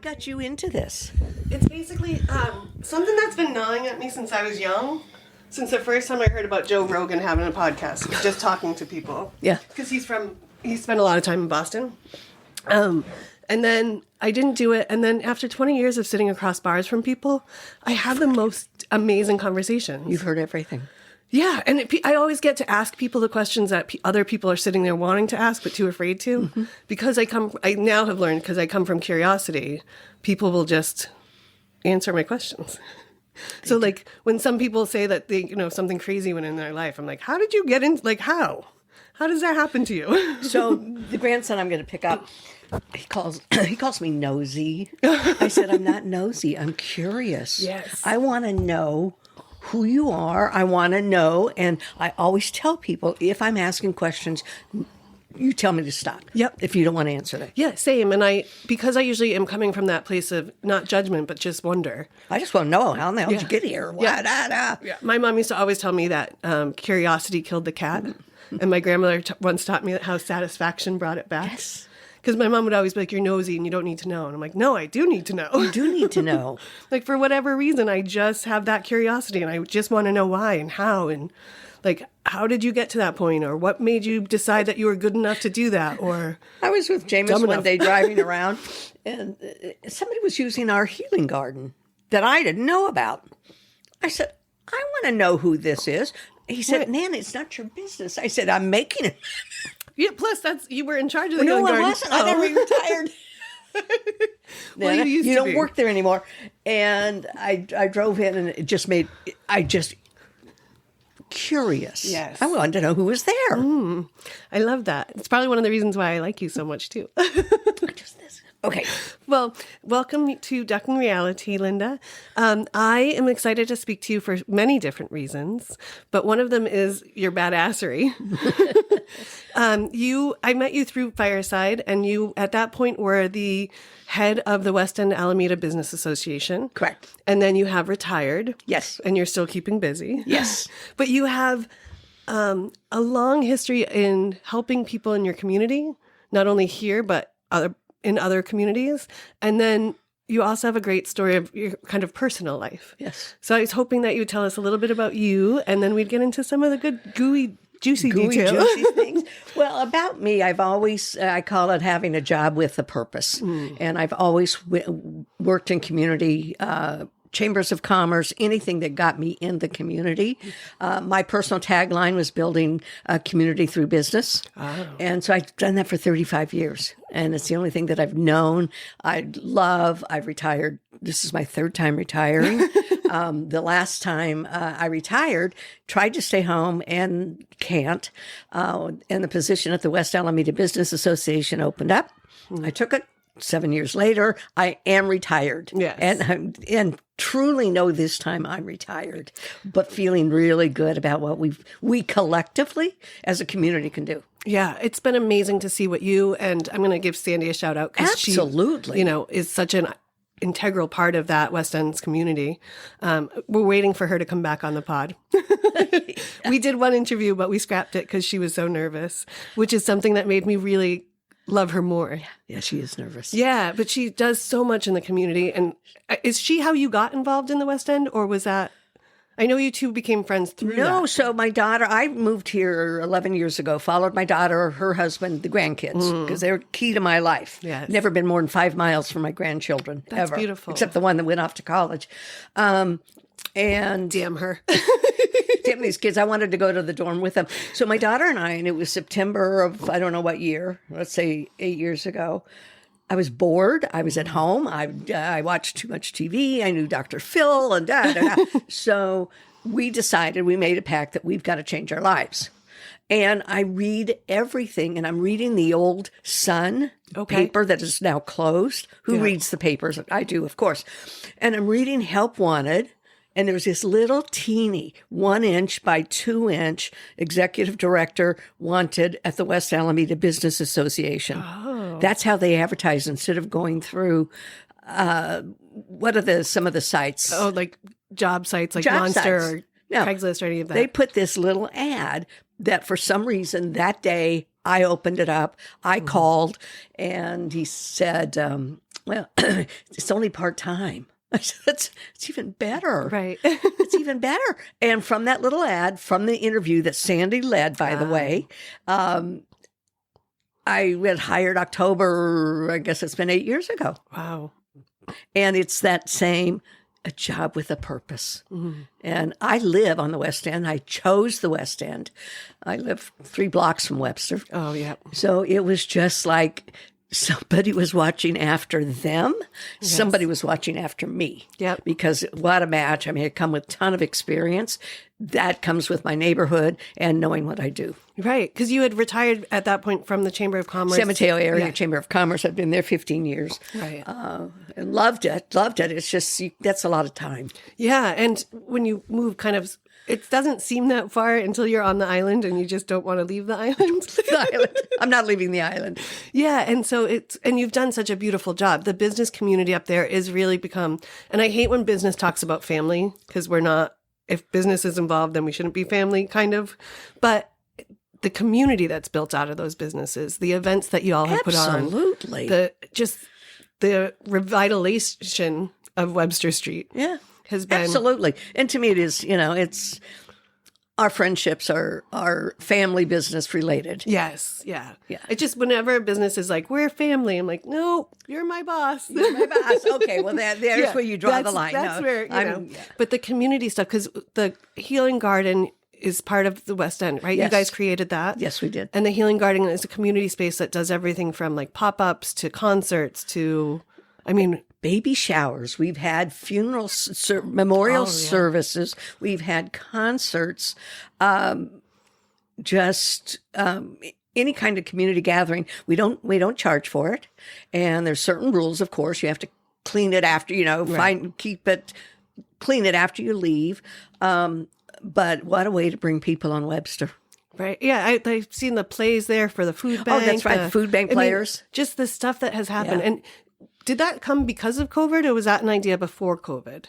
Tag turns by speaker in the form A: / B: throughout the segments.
A: What got you into this?
B: It's basically something that's been gnawing at me since I was young. Since the first time I heard about Joe Rogan having a podcast, just talking to people.
A: Yeah.
B: Because he spent a lot of time in Boston. And then I didn't do it. And then after 20 years of sitting across bars from people, I have the most amazing conversations.
A: You've heard everything.
B: Yeah, and I always get to ask people the questions that other people are sitting there wanting to ask but too afraid to. Mm-hmm. Because I now have learned, because I come from curiosity, people will just answer my questions. So like when some people say that they, something crazy went in their life, I'm like, how did you get in? Like, how? How does that happen to you?
A: So the grandson I'm going to pick up, he calls me nosy. I said, I'm not nosy. I'm curious.
B: Yes.
A: I want to know who you are. I want to know. And I always tell people, if I'm asking questions, you tell me to stop.
B: Yep.
A: If you don't want to answer them.
B: Yeah, same. And because I usually am coming from that place of not judgment, but just wonder.
A: I just want to know, how in the hell did you get here?
B: Yeah. My mom used to always tell me that curiosity killed the cat. And my grandmother once taught me how satisfaction brought it back.
A: Yes.
B: Because my mom would always be like, you're nosy and you don't need to know. And I'm like, no, I do need to know.
A: You do need to know.
B: Like, for whatever reason, I just have that curiosity and I just want to know why and how. And like, how did you get to that point? Or what made you decide that you were good enough to do that? Or
A: I was with Jameis one day driving around and somebody was using our healing garden that I didn't know about. I said, I want to know who this is. He said, Nan, it's not your business. I said, I'm making it.
B: Yeah, plus you were in charge of the
A: No,
B: garden.
A: I wasn't. I never retired.
B: Well, you used
A: you
B: to
A: don't
B: be.
A: work there anymore. And I drove in and it just curious.
B: Yes.
A: I wanted to know who was there.
B: I love that. It's probably one of the reasons why I like you so much, too.
A: Just this. Okay.
B: Well, welcome to Ducking Reality, Linda. I am excited to speak to you for many different reasons, but one of them is your badassery. I met you through Fireside, and you, at that point, were the head of the West End Alameda Business Association.
A: Correct.
B: And then you have retired.
A: Yes.
B: And you're still keeping busy.
A: Yes.
B: But you have a long history in helping people in your community, not only here, but in other communities. And then you also have a great story of your kind of personal life.
A: Yes.
B: So I was hoping that you'd tell us a little bit about you, and then we'd get into some of the good, juicy details.
A: Juicy things. Well, about me, I've always, I call it having a job with a purpose. And I've always worked in community chambers of commerce, anything that got me in the community. My personal tagline was building a community through business. Oh. And so I've done that for 35 years. And it's the only thing that I've known. I love. I've retired. This is my third time retiring. The last time I retired, tried to stay home and can't. And the position at the West Alameda Business Association opened up. I took it. 7 years later, I am retired.
B: Yes.
A: And truly know this time I'm retired, but feeling really good about what we collectively as a community can do.
B: Yeah, it's been amazing to see what you, and I'm going to give Sandy a shout out because she, is such an integral part of that West End's community. We're waiting for her to come back on the pod. We did one interview, but we scrapped it because she was so nervous, which is something that made me really love her more.
A: Yeah, she is nervous.
B: Yeah, but she does so much in the community. And is she how you got involved in the West End, or was that? I know you two became friends through that.
A: So my daughter, I moved here 11 years ago, followed my daughter, her husband, the grandkids, because they were key to my life.
B: Yes.
A: Never been more than 5 miles from my grandchildren,
B: That's
A: ever.
B: beautiful.
A: Except the one that went off to college. And
B: Damn her.
A: Damn these kids. I wanted to go to the dorm with them. So my daughter and I, and it was September of, I don't know what year, let's say 8 years ago, I was bored. I was at home. I watched too much TV. I knew Dr. Phil and da. So we made a pact that we've got to change our lives. And I read everything, and I'm reading the old Sun paper that is now closed. Who reads the papers? I do, of course. And I'm reading Help Wanted. And there was this little teeny 1 inch by 2 inch executive director wanted at the West Alameda Business Association. Oh. That's how they advertise instead of going through, what are some of the sites?
B: Oh, like job sites like
A: job
B: Monster
A: sites.
B: or Craigslist or any of that.
A: They put this little ad that for some reason that day I opened it up. I called and he said, Well, it's only part-time. I said, it's even better.
B: Right.
A: It's even better. And from that little ad, from the interview that Sandy led, by the way, I was hired October, I guess it's been 8 years ago.
B: Wow.
A: And it's that same, a job with a purpose. And I live on the West End. I chose the West End. I live 3 blocks from Webster.
B: Oh, yeah.
A: So it was just like somebody was watching after them. Yes. Somebody was watching after me.
B: Yep.
A: Because what a match. I mean, I come with a ton of experience. That comes with my neighborhood and knowing what I do.
B: Right. Because you had retired at that point from the Chamber of Commerce.
A: San Mateo Area Chamber of Commerce. I've been there 15 years.
B: Right.
A: And loved it. Loved it. It's just, that's a lot of time.
B: Yeah. And when you move it doesn't seem that far until you're on the island and you just don't want to leave the island.
A: The island. I'm not leaving the island.
B: Yeah. And so and you've done such a beautiful job. The business community up there is really become, and I hate when business talks about family because if business is involved, then we shouldn't be family kind of. But the community that's built out of those businesses, the events that you all have put on.
A: Absolutely.
B: The revitalization of Webster Street.
A: Yeah.
B: Has been.
A: Absolutely. And to me, it is, it's our friendships are family business related.
B: Yes. Yeah.
A: Yeah.
B: It's just whenever a business is like, we're family, I'm like, no, you're my boss.
A: You're my boss. Okay. Well, there's where you draw the line.
B: That's where, But the community stuff, because the Healing Garden is part of the West End, right?
A: Yes.
B: You guys created that.
A: Yes, we did.
B: And the Healing Garden is a community space that does everything from like pop-ups to concerts to,
A: baby showers. We've had funerals, memorial services. We've had concerts, any kind of community gathering. We don't charge for it, and there's certain rules. Of course, you have to clean it after. Clean it after you leave. But what a way to bring people on Webster.
B: Right. Yeah. I've seen the plays there for the food bank.
A: Oh, that's right. The food bank players.
B: Just the stuff that has happened. Yeah. And did that come because of COVID, or was that an idea before COVID?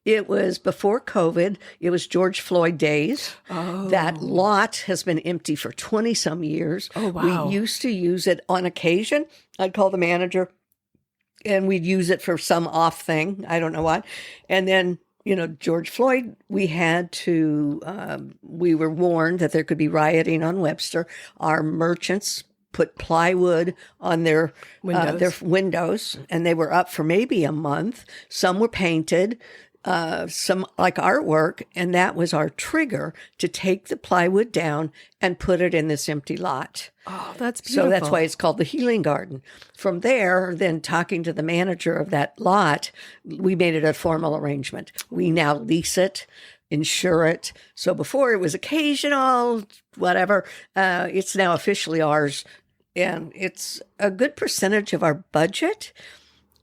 A: It was before COVID. It was George Floyd days. Oh. That lot has been empty for 20-some years.
B: Oh, wow.
A: We used to use it on occasion. I'd call the manager, and we'd use it for some off thing. I don't know what. And then, George Floyd, we were warned that there could be rioting on Webster. Our merchants put plywood on their windows, and they were up for maybe a month. Some were painted, some like artwork, and that was our trigger to take the plywood down and put it in this empty lot.
B: Oh, that's beautiful.
A: So that's why it's called the Healing Garden. From there, then talking to the manager of that lot, we made it a formal arrangement. We now lease it, insure it. So before it was occasional, whatever, it's now officially ours. And it's a good percentage of our budget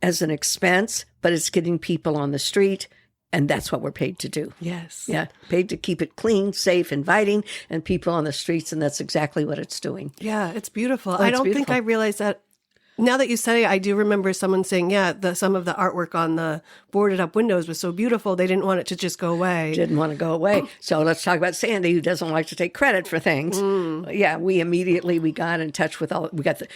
A: as an expense, but it's getting people on the street, and that's what we're paid to do.
B: Yes.
A: Yeah, paid to keep it clean, safe, inviting, and people on the streets, and that's exactly what it's doing.
B: Yeah, it's beautiful.
A: Oh,
B: I don't think I realized that. Now that you say it, I do remember someone saying, some of the artwork on the boarded up windows was so beautiful, they didn't want it to just go away.
A: Didn't want to go away. So let's talk about Sandy, who doesn't like to take credit for things. Yeah, we got in touch with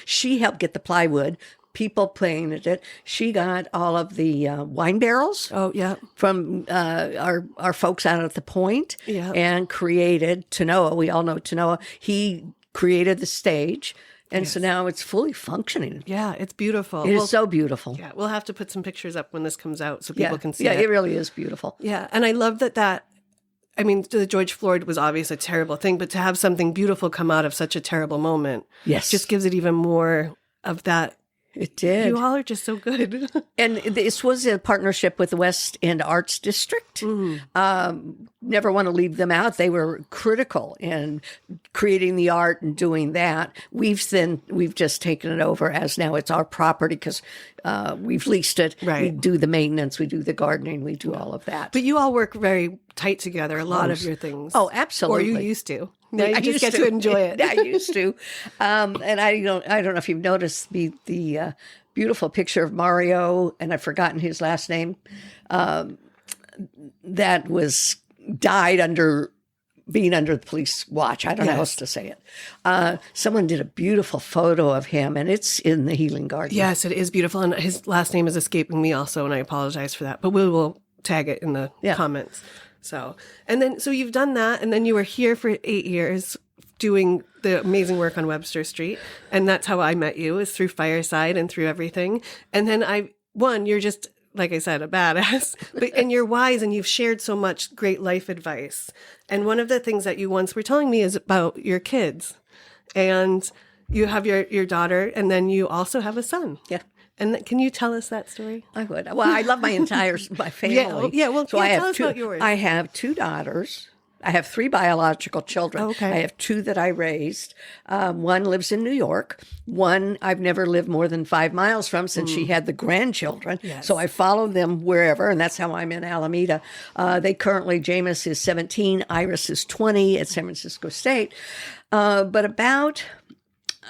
A: she helped get the plywood. People painted it. She got all of the wine barrels.
B: Oh, yeah.
A: From our folks out at the Point.
B: Yeah.
A: And created Tanoa. We all know Tanoa. He created the stage. And so now it's fully functioning.
B: Yeah, it's beautiful.
A: It is so beautiful.
B: Yeah, we'll have to put some pictures up when this comes out so people can see it.
A: Yeah, it really is beautiful.
B: Yeah, and I love that the George Floyd was obviously a terrible thing, but to have something beautiful come out of such a terrible moment just gives it even more of that.
A: It did.
B: You all are just so good.
A: And this was a partnership with the West End Arts District. Never want to leave them out. They were critical in creating the art and doing that. We've just taken it over as now it's our property because we've leased it.
B: Right.
A: We do the maintenance, we do the gardening, we do all of that.
B: But you all work very tight together, a lot of your things.
A: Oh, absolutely.
B: Or you used to. Now you just get to enjoy it.
A: I used to. And I don't know if you've noticed the beautiful picture of Mario, and I've forgotten his last name, that was died under being under the police watch. I don't know how else to say it. Someone did a beautiful photo of him, and it's in the Healing Garden.
B: Yes, it is beautiful. And his last name is escaping me also, and I apologize for that. But we will tag it in the comments. So you've done that, and then you were here for 8 years doing the amazing work on Webster Street. And that's how I met you, is through Fireside and through everything. And then you're just, like I said, a badass, and you're wise, and you've shared so much great life advice. And one of the things that you once were telling me is about your kids, and you have your daughter, and then you also have a son.
A: Yeah.
B: And can you tell us that story?
A: I would. Well, I love my family.
B: Tell us about yours.
A: I have 2 daughters. I have 3 biological children.
B: Okay.
A: I have 2 that I raised. One lives in New York. One I've never lived more than 5 miles from since she had the grandchildren.
B: Yes.
A: So I follow them wherever, and that's how I'm in Alameda. Jameis is 17, Iris is 20 at San Francisco State. But about,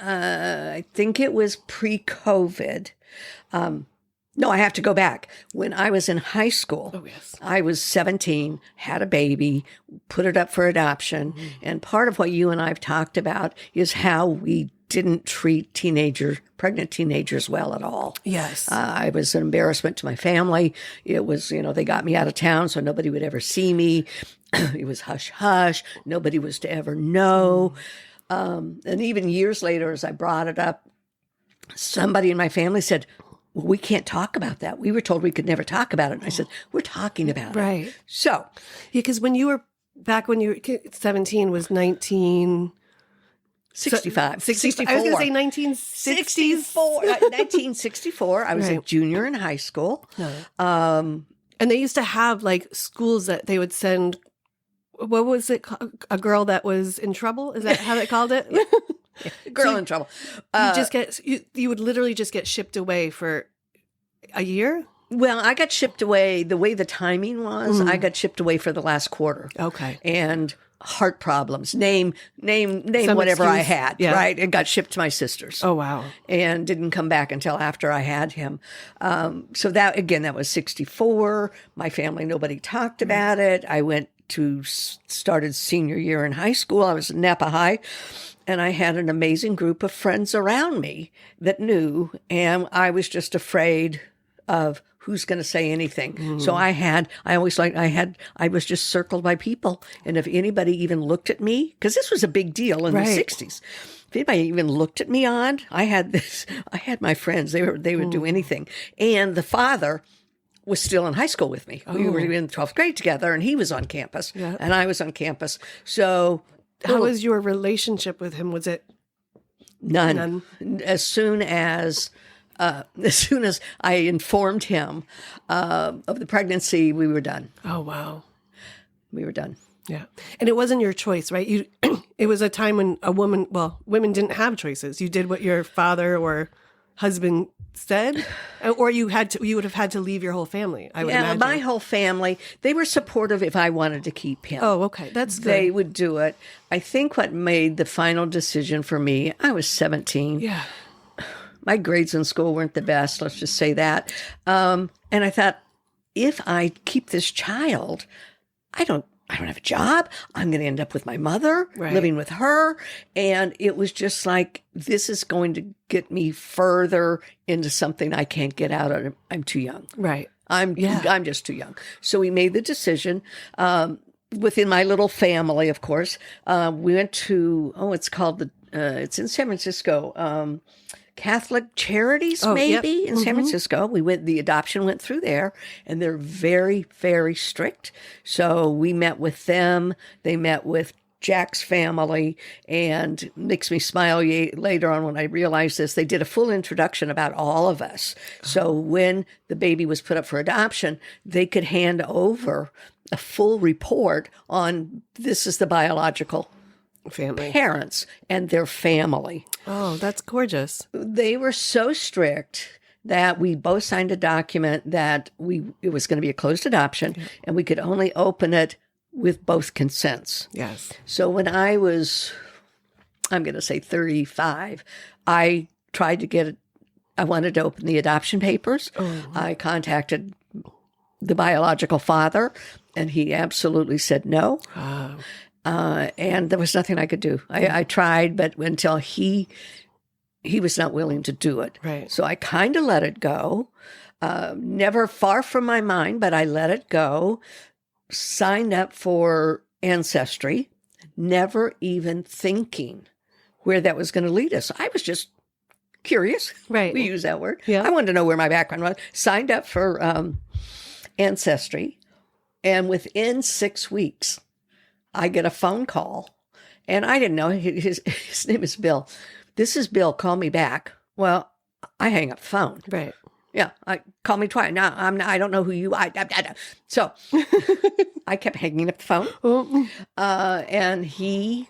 A: I think it was pre-COVID. No, I have to go back. When I was in high school, I was 17, had a baby, put it up for adoption. And part of what you and I have talked about is how we didn't treat pregnant teenagers well at all.
B: Yes.
A: I was an embarrassment to my family. It was, they got me out of town so nobody would ever see me. It was hush hush. Nobody was to ever know. And even years later, as I brought it up, somebody in my family said, well, we can't talk about that. We were told we could never talk about it. And I said, we're talking about it.
B: Right.
A: So.
B: Yeah, because when you were 17 was
A: 1965.
B: 64. I was going to say 1964.
A: 1964. I was a junior in high school.
B: And they used to have like schools that they would send, what was it called? A girl that was in trouble? Is that how they called it?
A: Girl in trouble.
B: You would literally just get shipped away for a year?
A: Well, I got shipped away. The way the timing was, I got shipped away for the last quarter.
B: Okay.
A: And heart problems. Name whatever I had, right? And got shipped to my sister's.
B: Oh, wow.
A: And didn't come back until after I had him. So that was 64. My family, nobody talked about it. I started senior year in high school. I was at Napa High. And I had an amazing group of friends around me that knew, and I was just afraid of who's going to say anything. So I was just circled by people. And if anybody even looked at me, because this was a big deal in the 60s, if anybody even looked at me odd, I had my friends, they would do anything. And the father was still in high school with me. We were in 12th grade together, and he was on campus, and I was on campus. So
B: how was your relationship with him? Was it
A: none? As soon as I informed him of the pregnancy, we were done.
B: Oh, wow.
A: We were done.
B: Yeah. And it wasn't your choice, right? It was a time when women didn't have choices. You did what your father or husband said, or you would have had to leave your whole family, I would imagine.
A: My whole family, they were supportive if I wanted to keep him.
B: Oh, okay. That's good.
A: They would do it. I think what made the final decision for me, I was 17.
B: Yeah.
A: My grades in school weren't the best, let's just say that. And I thought, if I keep this child, I don't have a job. I'm going to end up with my mother, living with her. And it was just like, this is going to get me further into something I can't get out of. I'm too young.
B: Right.
A: I'm just too young. So we made the decision, within my little family, of course. We went to, it's in San Francisco, Catholic Charities, in San Francisco. The adoption went through there, and they're very, very strict. So we met with them. They met with Jack's family, and makes me smile later on when I realized this. They did a full introduction about all of us. So when the baby was put up for adoption, they could hand over a full report on this is the biological
B: family,
A: parents and their family.
B: Oh, that's gorgeous.
A: They were so strict that we both signed a document that it was going to be a closed adoption, and we could only open it with both consents.
B: Yes.
A: So when I was, I'm going to say 35, I tried to get it. I wanted to open the adoption papers. I contacted the biological father, and he absolutely said no. And there was nothing I could do. I tried, but until he was not willing to do it.
B: Right.
A: So I kind of let it go. Never far from my mind, but I let it go. Signed up for Ancestry, never even thinking where that was going to lead us. I was just curious.
B: Right.
A: We use that word.
B: Yeah.
A: I wanted to know where my background was. Signed up for Ancestry. And within 6 weeks, I get a phone call. And I didn't know. His name is Bill. This is Bill. Call me back. Well, I hang up the phone.
B: Right.
A: Yeah, call me twice. Now I don't know who you. So I kept hanging up the phone, and he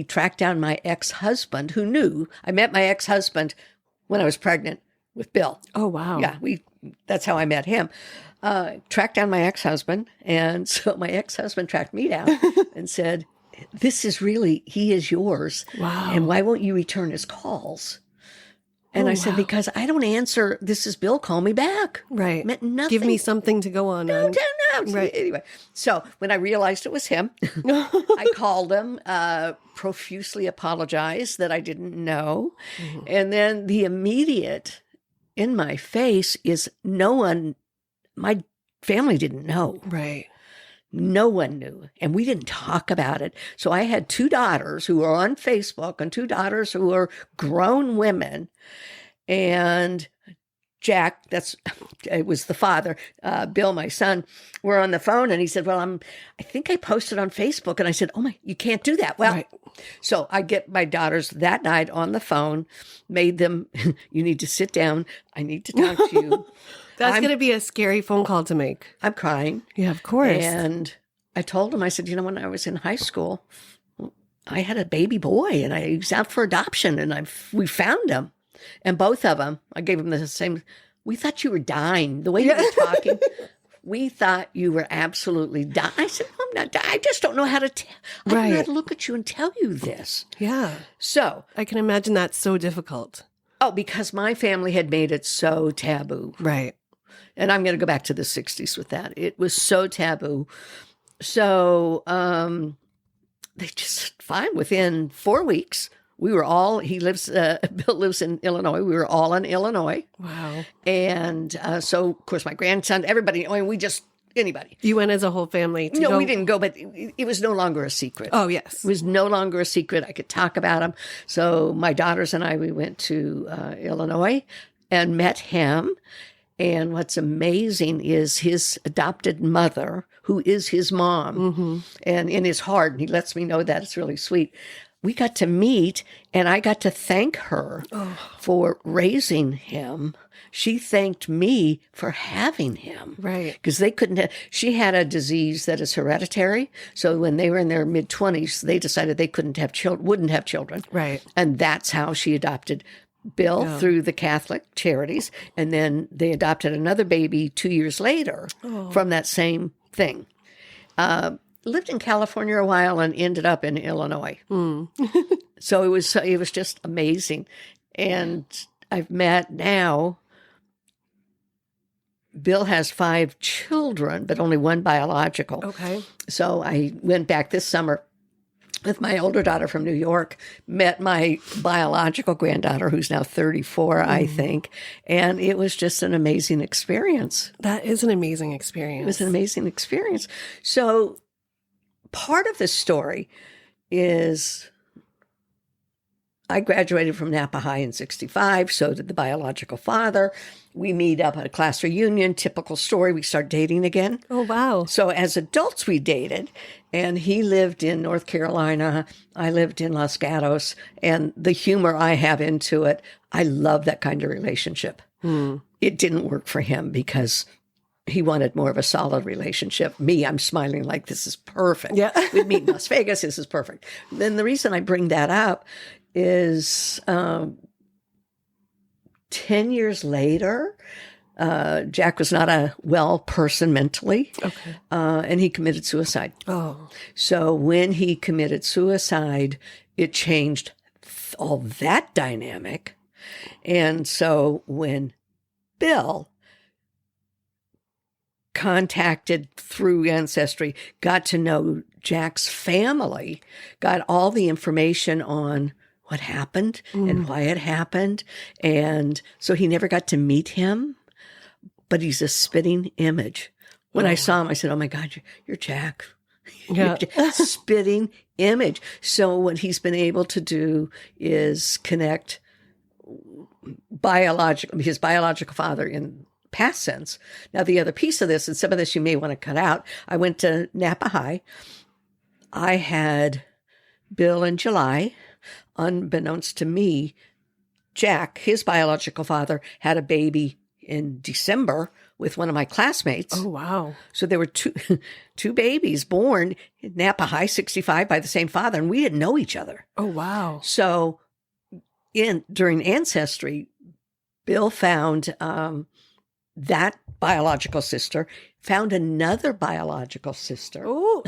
A: tracked down my ex-husband, who knew. I met my ex-husband when I was pregnant with Bill.
B: Oh, wow.
A: Yeah, that's how I met him. Tracked down my ex-husband, and so my ex-husband tracked me down and said, he is yours.
B: Wow.
A: And why won't you return his calls? And I said, because I don't answer, this is Bill, call me back.
B: Right.
A: Meant nothing.
B: Give me something to go on.
A: No.
B: Right.
A: Anyway, so when I realized it was him, I called him, profusely apologized that I didn't know. Mm-hmm. And then the immediate in my face is my family didn't know.
B: Right.
A: No one knew, and we didn't talk about it. So I had 2 daughters who were on Facebook and 2 daughters who were grown women. And Jack, it was the father, Bill, my son, were on the phone, and he said, well, I think I posted on Facebook. And I said, you can't do that. Well, right. So I get my daughters that night on the phone, made them, you need to sit down. I need to talk to you.
B: That's going to be a scary phone call to make.
A: I'm crying.
B: Yeah, of course.
A: And I told him, I said, when I was in high school, I had a baby boy, and he was out for adoption, and we found him. And both of them, I gave them the same, we thought you were dying. The way you were talking, we thought you were absolutely dying. I said, no, I'm not dying. I just don't know how to I don't know how to look at you and tell you this.
B: Yeah.
A: So.
B: I can imagine that's so difficult.
A: Oh, because my family had made it so taboo.
B: Right.
A: And I'm going to go back to the 60s with that. It was so taboo. So they just, fine, within 4 weeks, we were all, Bill lives in Illinois. We were all in Illinois.
B: Wow.
A: And so, of course, my grandson, everybody, anybody.
B: You went as a whole family to go?
A: We didn't go, but it was no longer a secret.
B: Oh, yes.
A: It was no longer a secret. I could talk about him. So my daughters and I, we went to Illinois and met him. And what's amazing is his adopted mother, who is his mom, and in his heart, and he lets me know that, it's really sweet. We got to meet, and I got to thank her for raising him. She thanked me for having him.
B: Right.
A: Because they couldn't she had a disease that is hereditary. So when they were in their mid-20s, they decided they wouldn't have children.
B: Right.
A: And that's how she adopted Bill through the Catholic charities. And then they adopted another baby 2 years later from that same thing. Lived in California a while and ended up in Illinois. So it was just amazing. And I've met now, Bill has 5 children, but only 1 biological.
B: Okay.
A: So I went back this summer with my older daughter from New York, met my biological granddaughter, who's now 34, I think. And it was just an amazing experience.
B: That is an amazing experience.
A: It was an amazing experience. So part of the story is I graduated from Napa High in 65. So did the biological father. We meet up at a class reunion, typical story. We start dating again.
B: Oh, wow.
A: So as adults, we dated, and he lived in North Carolina. I lived in Los Gatos, and the humor I have into it, I love that kind of relationship. It didn't work for him because he wanted more of a solid relationship. Me, I'm smiling like this is perfect.
B: Yeah.
A: We'd meet in Las Vegas. This is perfect. Then the reason I bring that up is 10 years later, Jack was not a well person mentally, and he committed suicide.
B: Oh.
A: So when he committed suicide, it changed all that dynamic. And so when Bill contacted through Ancestry, got to know Jack's family, got all the information on what happened and why it happened. And so he never got to meet him, but he's a spitting image. When I saw him, I said, oh my God, you're Jack.
B: Yeah.
A: Spitting image. So what he's been able to do is connect his biological father in past sense. Now, the other piece of this, and some of this you may want to cut out, I went to Napa High. I had Bill in July. Unbeknownst to me, Jack, his biological father, had a baby in December with one of my classmates.
B: Oh, wow.
A: So there were two babies born in Napa High, 65, by the same father, and we didn't know each other.
B: Oh, wow.
A: So during Ancestry, Bill found that biological sister, found another biological sister.
B: Oh.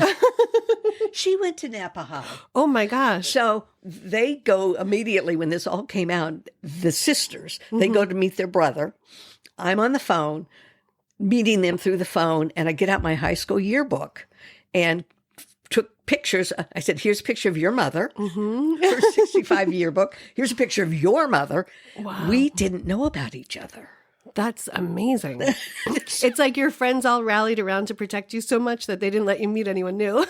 A: She went to Napa High.
B: Oh, my gosh.
A: So they go immediately when this all came out, the sisters, they go to meet their brother. I'm on the phone, meeting them through the phone, and I get out my high school yearbook and took pictures. I said, here's a picture of your mother, her 65 yearbook. Here's a picture of your mother.
B: Wow.
A: We didn't know about each other.
B: That's amazing. It's like your friends all rallied around to protect you so much that they didn't let you meet anyone new.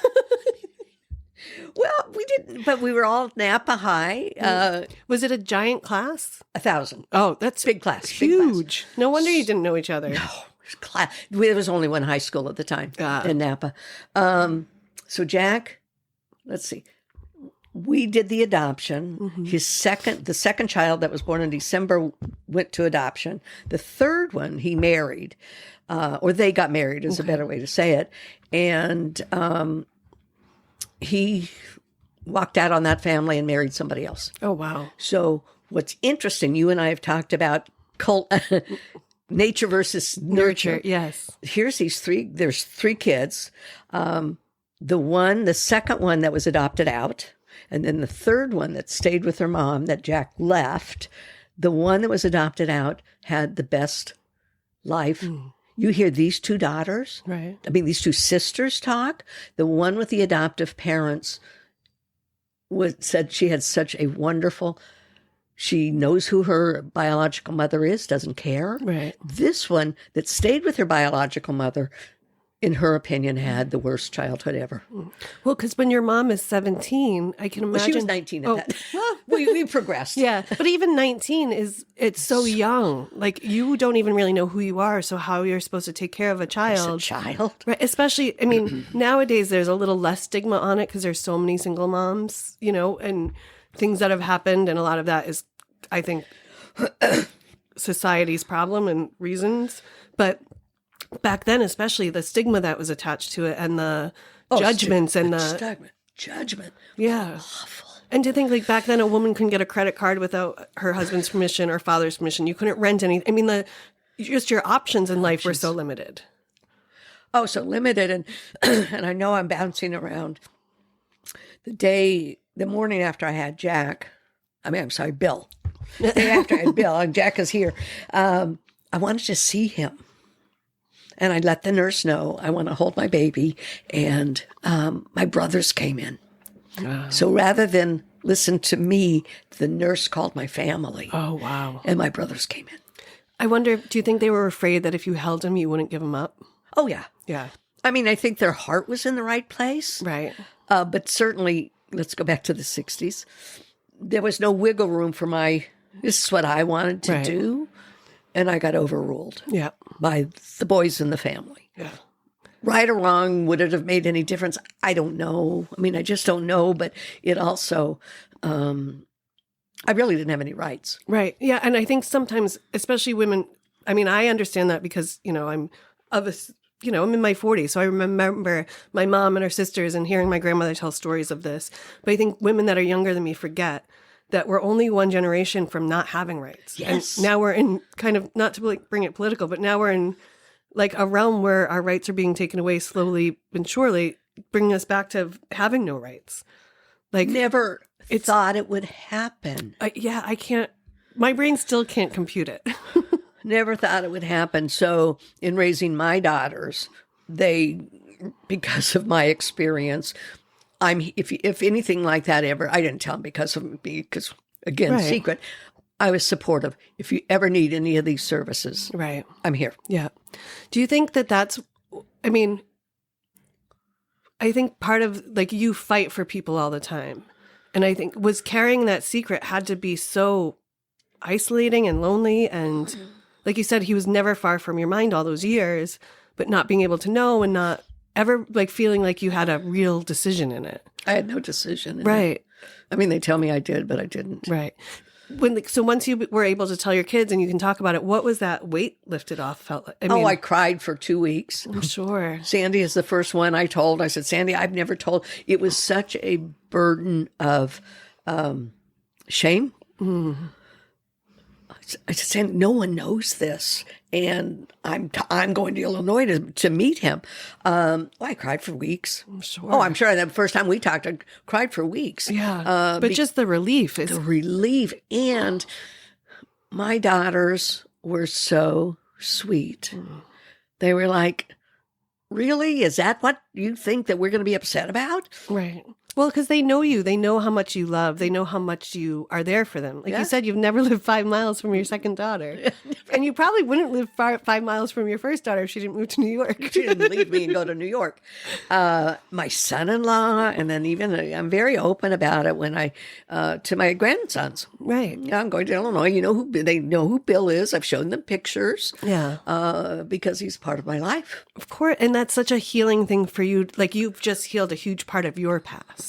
A: Well, we didn't, but we were all Napa High.
B: Was it a giant class?
A: 1,000.
B: Oh, that's
A: Big class.
B: huge. No wonder you didn't know each other.
A: There was only one high school at the time in Napa. So Jack, let's see. We did the adoption. The second child that was born in December went to adoption. The third one he married, or they got married is a better way to say it. And he walked out on that family and married somebody else.
B: Oh, wow.
A: So what's interesting, you and I have talked about nature versus nurture.
B: Yes.
A: Here's there's three kids. The second one that was adopted out, and then the third one that stayed with her mom that Jack left. The one that was adopted out had the best life. You hear these two daughters,
B: Right.
A: I mean, these two sisters talk. The one with the adoptive parents said she had such a wonderful, she knows who her biological mother is, doesn't care.
B: Right.
A: This one that stayed with her biological mother, in her opinion, had the worst childhood ever.
B: Well, because when your mom is 17, I can imagine.
A: Well, she was 19 at that. We progressed.
B: Yeah, but even 19 it's so young. Like, you don't even really know who you are, so how you're supposed to take care of a child. Right, especially, I mean, nowadays there's a little less stigma on it because there's so many single moms, and things that have happened, and a lot of that is, I think, society's problem and reasons. But back then, especially, the stigma that was attached to it and the judgments and the
A: judgment.
B: Yeah.
A: Awful.
B: And to think, like, back then a woman couldn't get a credit card without her husband's permission or father's permission. You couldn't rent anything. I mean, just your options in life were so limited.
A: Oh, so limited. And and I know I'm bouncing around. The morning after I had Bill. The day after I had Bill, and Jack is here. I wanted to see him. And I let the nurse know I want to hold my baby. And my brothers came in. So rather than listen to me, the nurse called my family.
B: Oh, wow.
A: And my brothers came in.
B: I wonder, do you think they were afraid that if you held him, you wouldn't give him up?
A: Oh, yeah.
B: Yeah.
A: I mean, I think their heart was in the right place.
B: Right.
A: But certainly, let's go back to the 60s. There was no wiggle room for this is what I wanted to do. And I got overruled by the boys in the family.
B: Yeah.
A: Right or wrong, would it have made any difference? I don't know. I mean, I just don't know. But it also, I really didn't have any rights.
B: Right. Yeah. And I think sometimes, especially women, I mean, I understand that because, I'm in my 40s. So I remember my mom and her sisters and hearing my grandmother tell stories of this. But I think women that are younger than me forget that we're only one generation from not having rights.
A: Yes.
B: And now we're in kind of, not to bring it political, but now we're in like a realm where our rights are being taken away slowly and surely, bringing us back to having no rights. Like,
A: Never thought it would happen.
B: I can't, my brain still can't compute it.
A: Never thought it would happen. So in raising my daughters, because of my experience, if anything like that ever, I didn't tell them because again,
B: Right.
A: secret. I was supportive. If you ever need any of these services,
B: Right.
A: I'm here.
B: Yeah. Do you think that's, I mean, I think part of like you fight for people all the time. And I think was carrying that secret had to be so isolating and lonely. And like you said, he was never far from your mind all those years, but not being able to know and not ever like feeling like you had a real decision in it.
A: I had no decision. In it.
B: Right.
A: I mean, they tell me I did, but I didn't.
B: Right. So once you were able to tell your kids and you can talk about it, what was that weight lifted off felt like?
A: I cried for 2 weeks.
B: I'm sure.
A: Sandy is the first one I told. I said, Sandy, I've never told. It was such a burden of shame. I said, Sandy, no one knows this. And I'm going to Illinois to meet him. I cried for weeks.
B: I'm sure.
A: Oh, I'm sure the first time we talked, I cried for weeks.
B: Yeah. But just the relief is.
A: The relief. And my daughters were so sweet. They were like, really? Is that what you think that we're going to be upset about?
B: Right. Well, because they know you. They know how much you love. They know how much you are there for them. Like
A: Yeah.
B: you said, you've never lived 5 miles from your second daughter. And you probably wouldn't live 5 miles from your first daughter if she didn't move to New York.
A: She didn't leave me and go to New York. My son-in-law, and then even I'm very open about it when to my grandsons.
B: Right.
A: Yeah, I'm going to Illinois. They know who Bill is. I've shown them pictures.
B: Yeah.
A: Because he's part of my life.
B: Of course. And that's such a healing thing for you. Like you've just healed a huge part of your past.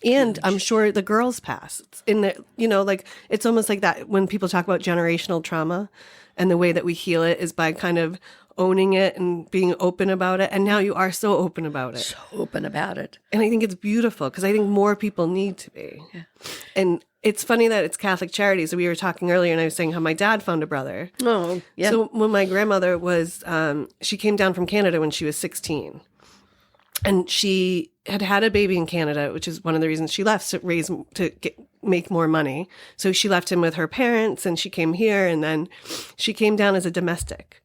B: And I'm sure the girls' past. Like it's almost like that when people talk about generational trauma and the way that we heal it is by kind of owning it and being open about it. And now you are so open about it.
A: So open about it.
B: And I think it's beautiful because I think more people need to be. Yeah. And it's funny that it's Catholic Charities. So we were talking earlier and I was saying how my dad found a brother.
A: Oh, yeah.
B: So when my grandmother was, she came down from Canada when she was 16. And she had a baby in Canada, which is one of the reasons she left to make more money. So she left him with her parents and she came here and then she came down as a domestic.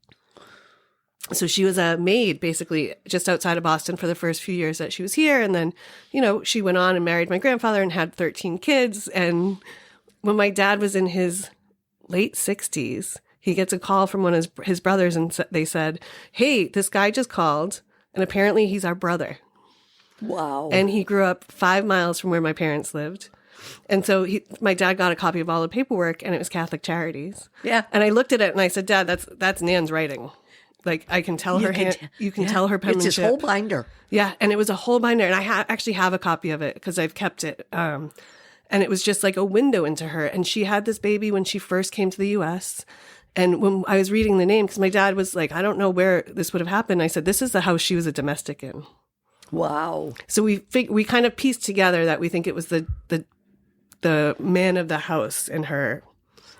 B: So she was a maid basically just outside of Boston for the first few years that she was here. And then, she went on and married my grandfather and had 13 kids. And when my dad was in his late 60s, he gets a call from one of his brothers and they said, hey, this guy just called. And apparently he's our brother.
A: Wow.
B: And he grew up 5 miles from where my parents lived. And so my dad got a copy of all the paperwork and it was Catholic Charities.
A: Yeah.
B: And I looked at it and I said, Dad, that's Nan's writing. Like I can tell her hand, you can tell her penmanship.
A: It's his whole binder.
B: Yeah. And it was a whole binder. And I actually have a copy of it because I've kept it. And it was just like a window into her. And she had this baby when she first came to the U.S. And when I was reading the name, because my dad was like, I don't know where this would have happened. I said, this is the house she was a domestic in.
A: Wow.
B: So we kind of pieced together that we think it was the man of the house in her,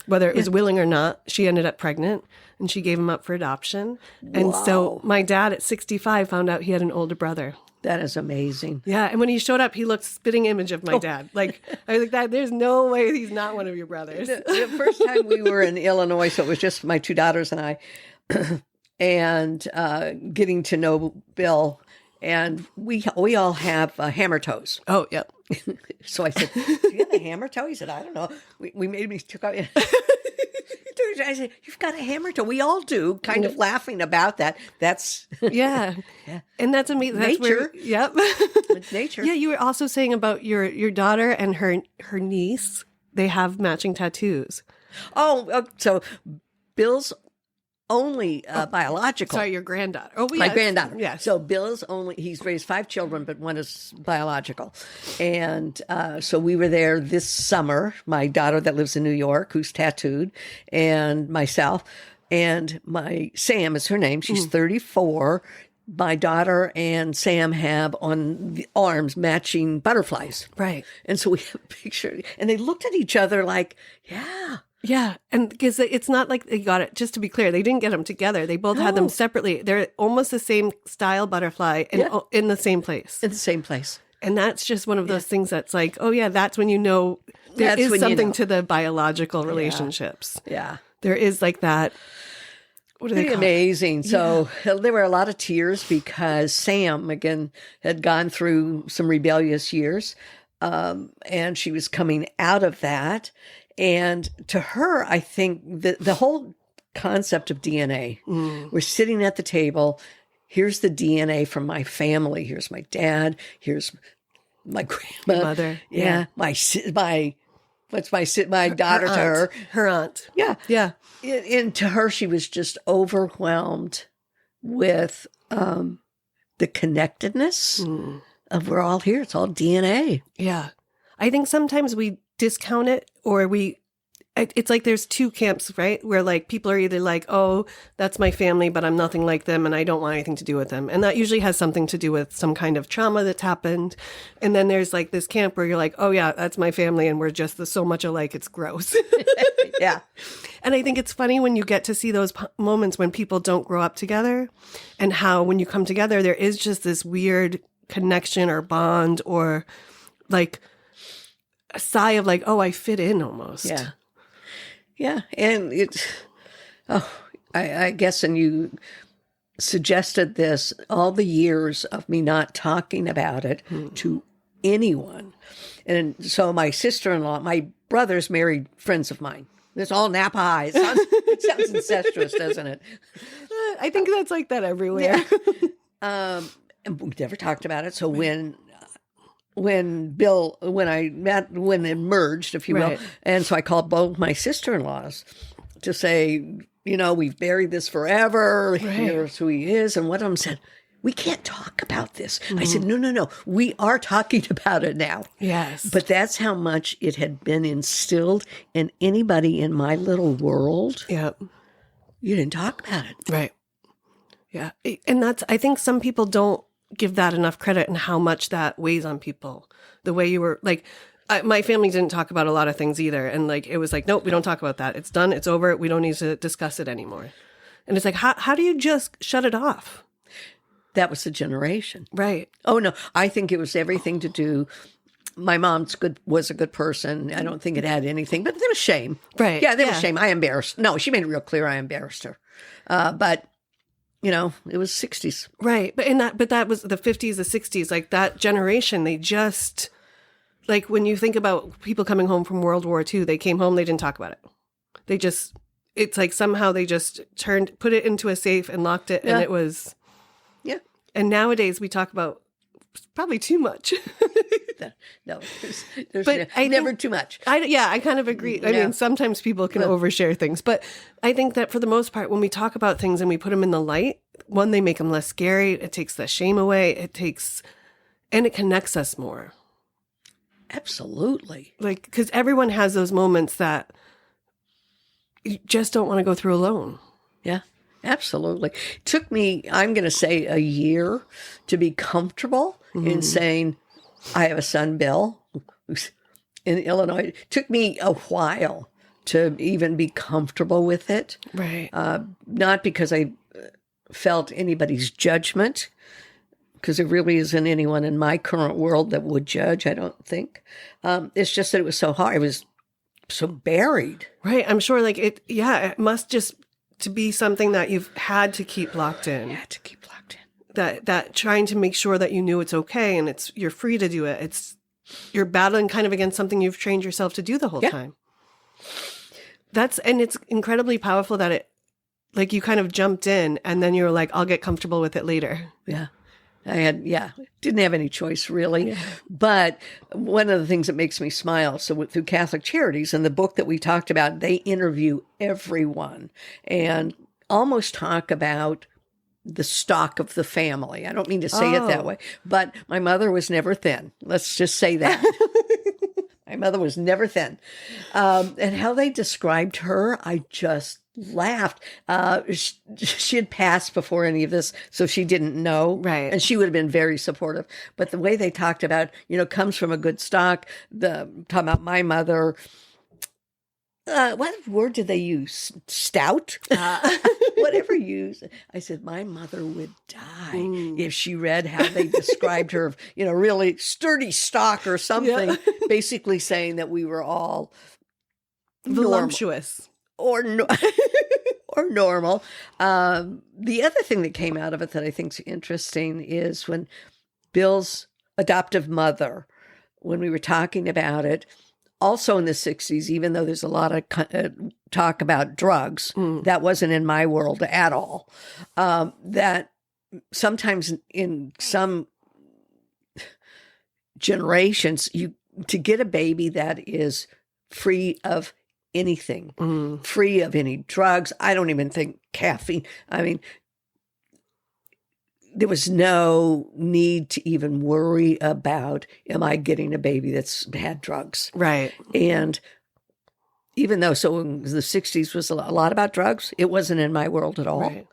B: whether it was willing or not. She ended up pregnant and she gave him up for adoption. And so my dad at 65 found out he had an older brother.
A: That is amazing.
B: Yeah. And when he showed up, he looked spitting image of my dad. Like, I was like, Dad, there's no way he's not one of your brothers.
A: The first time we were in Illinois, so it was just my two daughters and I, and getting to know Bill, and we all have hammer toes.
B: Oh, yep.
A: So I said, do you have a hammer toe? He said, I don't know. We took out. I said, you've got a hammer toe. We all do, kind of laughing about that. That's
B: yeah. And that's amazing. That's
A: nature.
B: Yep.
A: It's nature.
B: Yeah, you were also saying about your daughter and her niece. They have matching tattoos.
A: Oh, so Bill's only biological.
B: Sorry, your granddaughter. Oh,
A: My granddaughter.
B: Yeah.
A: So Bill's he's raised 5 children, but one is biological. And so we were there this summer, my daughter that lives in New York, who's tattooed, and myself. And Sam is her name. She's 34. My daughter and Sam have on the arms matching butterflies.
B: Right.
A: And so we have a picture. And they looked at each other like, yeah.
B: Yeah, and because it's not like they got it, just to be clear, they didn't get them together. They both had them separately. They're almost the same style butterfly and in the same place.
A: In the same place.
B: And that's just one of those things that's like, oh yeah, that's when you know there is something to the biological relationships.
A: Yeah.
B: There is like that. What do they
A: Pretty
B: call it?
A: amazing. So there were a lot of tears because Sam, again, had gone through some rebellious years, and she was coming out of that. And to her, I think the whole concept of DNA, we're sitting at the table. Here's the DNA from my family. Here's my dad. Here's my grandma.
B: Mother.
A: Yeah. My daughter to her.
B: Her aunt.
A: Yeah.
B: Yeah.
A: And to her, she was just overwhelmed with the connectedness of we're all here. It's all DNA.
B: Yeah. I think sometimes we discount it, or it's like there's two camps, right? Where like people are either like, oh, that's my family, but I'm nothing like them and I don't want anything to do with them. And that usually has something to do with some kind of trauma that's happened. And then there's like this camp where you're like, oh yeah, that's my family and we're just so much alike, it's gross.
A: Yeah.
B: And I think it's funny when you get to see those moments when people don't grow up together, and how when you come together, there is just this weird connection or bond, or like a sigh of like, oh, I fit in almost.
A: Yeah. Yeah. And I guess, and you suggested this, all the years of me not talking about it to anyone. And so my sister-in-law, my brothers married friends of mine. It's all Napa High. It sounds incestuous, doesn't it?
B: I think that's like that everywhere.
A: Yeah. And we never talked about it. So when it merged, if you will,
B: Right.
A: and so I called both my sister-in-laws to say, we've buried this forever. Here's who he is. And one of them said, we can't talk about this. I said, no, we are talking about it now.
B: Yes.
A: But that's how much it had been instilled in anybody in my little world.
B: Yeah.
A: You didn't talk about it.
B: Right. Yeah. And I think some people don't give that enough credit, and how much that weighs on people. The way you were like, my family didn't talk about a lot of things either. And like, it was like, nope, we don't talk about that. It's done. It's over. We don't need to discuss it anymore. And it's like, how do you just shut it off?
A: That was the generation.
B: Right.
A: Oh, no. I think it was everything to do. My mom's was a good person. I don't think it had anything, but there was shame.
B: Right.
A: Yeah, there was shame. I embarrassed. No, she made it real clear I embarrassed her. But, it was 60s.
B: Right. But that was the 50s, the 60s, like that generation. They just, like when you think about people coming home from World War II, they came home, they didn't talk about it. It's like somehow they just put it into a safe and locked it. And it was.
A: Yeah.
B: And nowadays we talk about probably too much.
A: No, there's
B: But
A: never too much.
B: I kind of agree. I mean, sometimes people can overshare things, but I think that for the most part, when we talk about things and we put them in the light, one, they make them less scary. It takes the shame away. And it connects us more.
A: Absolutely.
B: Like, because everyone has those moments that you just don't want to go through alone.
A: Yeah, absolutely. It took me, I'm going to say, a year to be comfortable in saying, I have a son, Bill, who's in Illinois. It took me a while to even be comfortable with it.
B: Right.
A: Not because I felt anybody's judgment, because there really isn't anyone in my current world that would judge, I don't think. It's just that it was so hard. It was so buried.
B: Right. I'm sure it must just to be something that you've had to keep locked in.
A: Yeah, to keep locked in.
B: That trying to make sure that you knew it's okay and you're free to do it. You're battling kind of against something you've trained yourself to do the whole time. And it's incredibly powerful that you kind of jumped in and then you were like, I'll get comfortable with it later.
A: Yeah. Didn't have any choice really. Yeah. But one of the things that makes me smile, so through Catholic Charities and the book that we talked about, they interview everyone and almost talk about the stock of the family. I don't mean to say it that way, but my mother was never thin. Let's just say that. My mother was never thin. And how they described her, I just laughed. She had passed before any of this, so she didn't know.
B: Right.
A: And she would have been very supportive. But the way they talked about, comes from a good stock, talking about my mother. What word did they use? Stout? Whatever you use. I said, my mother would die if she read how they described her, really sturdy stock or something, basically saying that we were all
B: voluptuous.
A: Or more normal. The other thing that came out of it that I think is interesting is when Bill's adoptive mother, when we were talking about it, also in the 60s, even though there's a lot of talk about drugs, that wasn't in my world at all. That sometimes in some generations, to get a baby that is free of anything, free of any drugs. I don't even think caffeine. I mean, there was no need to even worry about, am I getting a baby that's had drugs?
B: Right.
A: And even though, so in the 60s was a lot about drugs, it wasn't in my world at all.
B: Right.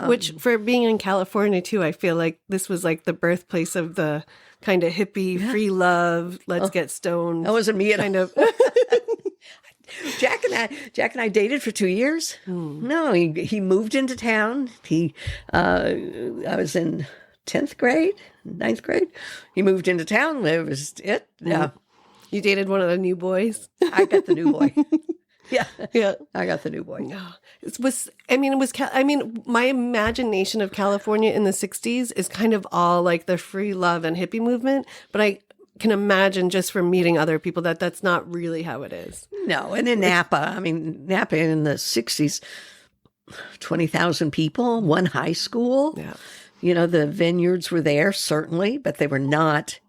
B: Which, for being in California, too, I feel like this was like the birthplace of the kind of hippie, free love, let's get stoned.
A: That wasn't me at
B: kind of.
A: Jack and I dated for 2 years. No, he moved into town. I was in 10th grade, 9th grade. He moved into town. That was it. Yeah.
B: You dated one of the new boys?
A: I got the new boy. Yeah.
B: Yeah.
A: I got the new boy.
B: My imagination of California in the 60s is kind of all like the free love and hippie movement, but I can imagine just from meeting other people that that's not really how it is.
A: No, and in Napa in the 60s, 20,000 people, one high school.
B: Yeah.
A: You know, the vineyards were there, certainly, but they were not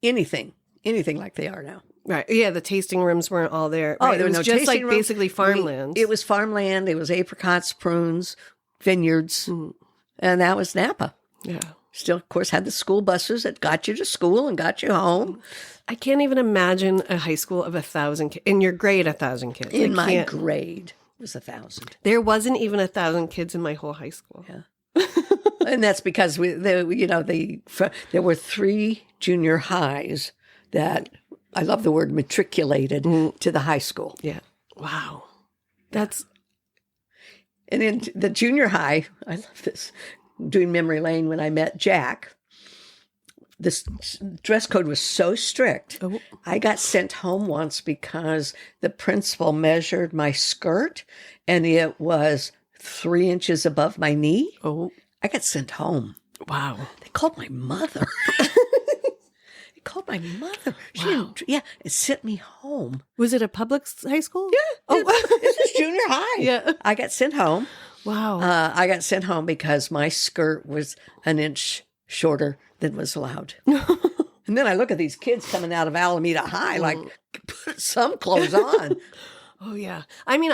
A: anything like they are now.
B: Right. Yeah, the tasting rooms weren't all there.
A: Oh,
B: Right?
A: there
B: It
A: were
B: was
A: no
B: just like
A: tasting rooms.
B: basically farmland.
A: It was farmland. It was apricots, prunes, vineyards, and that was Napa.
B: Yeah.
A: Still, of course, had the school buses that got you to school and got you home.
B: I can't even imagine a high school of 1,000 kids. In your grade, 1,000 kids.
A: In my grade, it was 1,000.
B: There wasn't even 1,000 kids in my whole high school.
A: Yeah. And that's because there were 3 junior highs that, I love the word, matriculated to the high school.
B: Yeah. Wow.
A: And in the junior high, I love this, doing memory lane when I met Jack, this dress code was so strict.
B: Oh.
A: I got sent home once because the principal measured my skirt and it was 3 inches above my knee.
B: Oh.
A: I got sent home.
B: Wow.
A: They called my mother. She it sent me home.
B: Was it a public high school?
A: Yeah. Oh, this is junior high.
B: Yeah.
A: I got sent home.
B: Wow.
A: I got sent home because my skirt was an inch shorter than was allowed. And then I look at these kids coming out of Alameda High, like, put some clothes on.
B: Oh, yeah. I mean,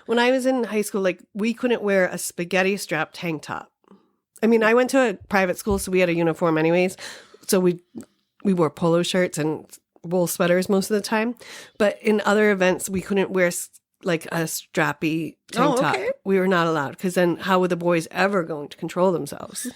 B: when I was in high school, like, we couldn't wear a spaghetti strap tank top. I mean, I went to a private school, so we had a uniform anyways. So we wore polo shirts and wool sweaters most of the time. But in other events, we couldn't wear like a strappy tank top. We were not allowed, because then how were the boys ever going to control themselves?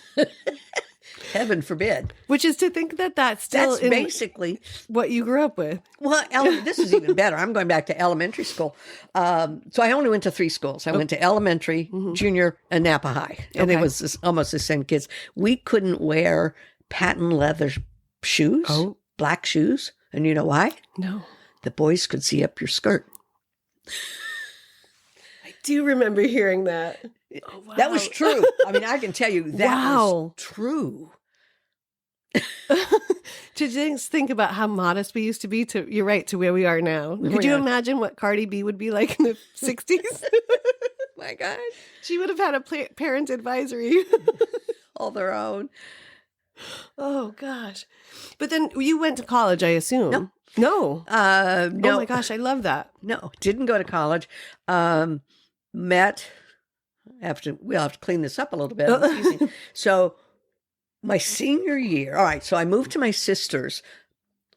A: Heaven forbid.
B: Which is to think that's still
A: That's basically
B: what you grew up with.
A: Well, this is even better. I'm going back to elementary school. So I only went to 3 schools. I went to elementary, junior, and Napa High. And it was almost the same kids. We couldn't wear patent leather shoes, black shoes. And you know why?
B: No.
A: The boys could see up your skirt.
B: I do remember hearing that. Oh, wow.
A: That was true. I mean, I can tell you that was true.
B: To just think about how modest we used to be you're right, to where we are now. Could you imagine what Cardi B would be like in the 60s?
A: My God.
B: She would have had a parent advisory.
A: All their own.
B: Oh, gosh. But then you went to college, I assume.
A: No.
B: No.
A: No.
B: Oh, my gosh. I love that.
A: No, didn't go to college. Met, we'll have to clean this up a little bit. So my senior year, all right, so I moved to my sister's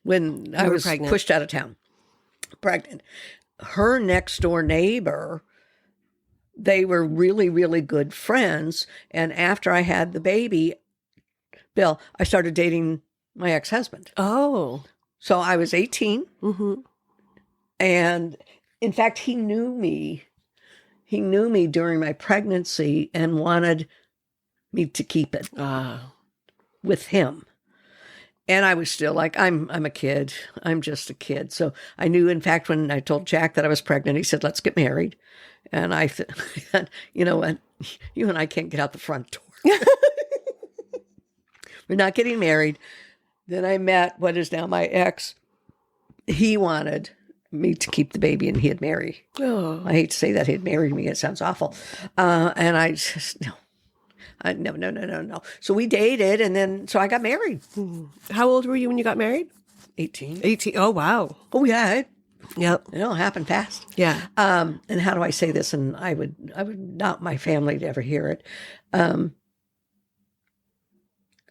A: when I was
B: pregnant.
A: Pushed out of town. Pregnant. Her next door neighbor, they were really, really good friends. And after I had the baby, Bill, I started dating my ex-husband.
B: Oh.
A: So I was 18.
B: Mm-hmm.
A: And in fact, he knew me. He knew me during my pregnancy and wanted me to keep it with him. And I was still like, I'm a kid. I'm just a kid. So I knew, in fact, when I told Jack that I was pregnant, he said, let's get married. And I thought, you know what? You and I can't get out the front door. We're not getting married. Then I met what is now my ex. He wanted me to keep the baby and he'd marry.
B: Oh.
A: I hate to say that he'd married me. It sounds awful. And I just, no. No. So we dated, and then, so I got married.
B: How old were you when you got married?
A: 18.
B: 18. Oh, wow.
A: Oh, yeah.
B: Yep.
A: It all happened fast.
B: Yeah.
A: And how do I say this? And I would not my family to ever hear it.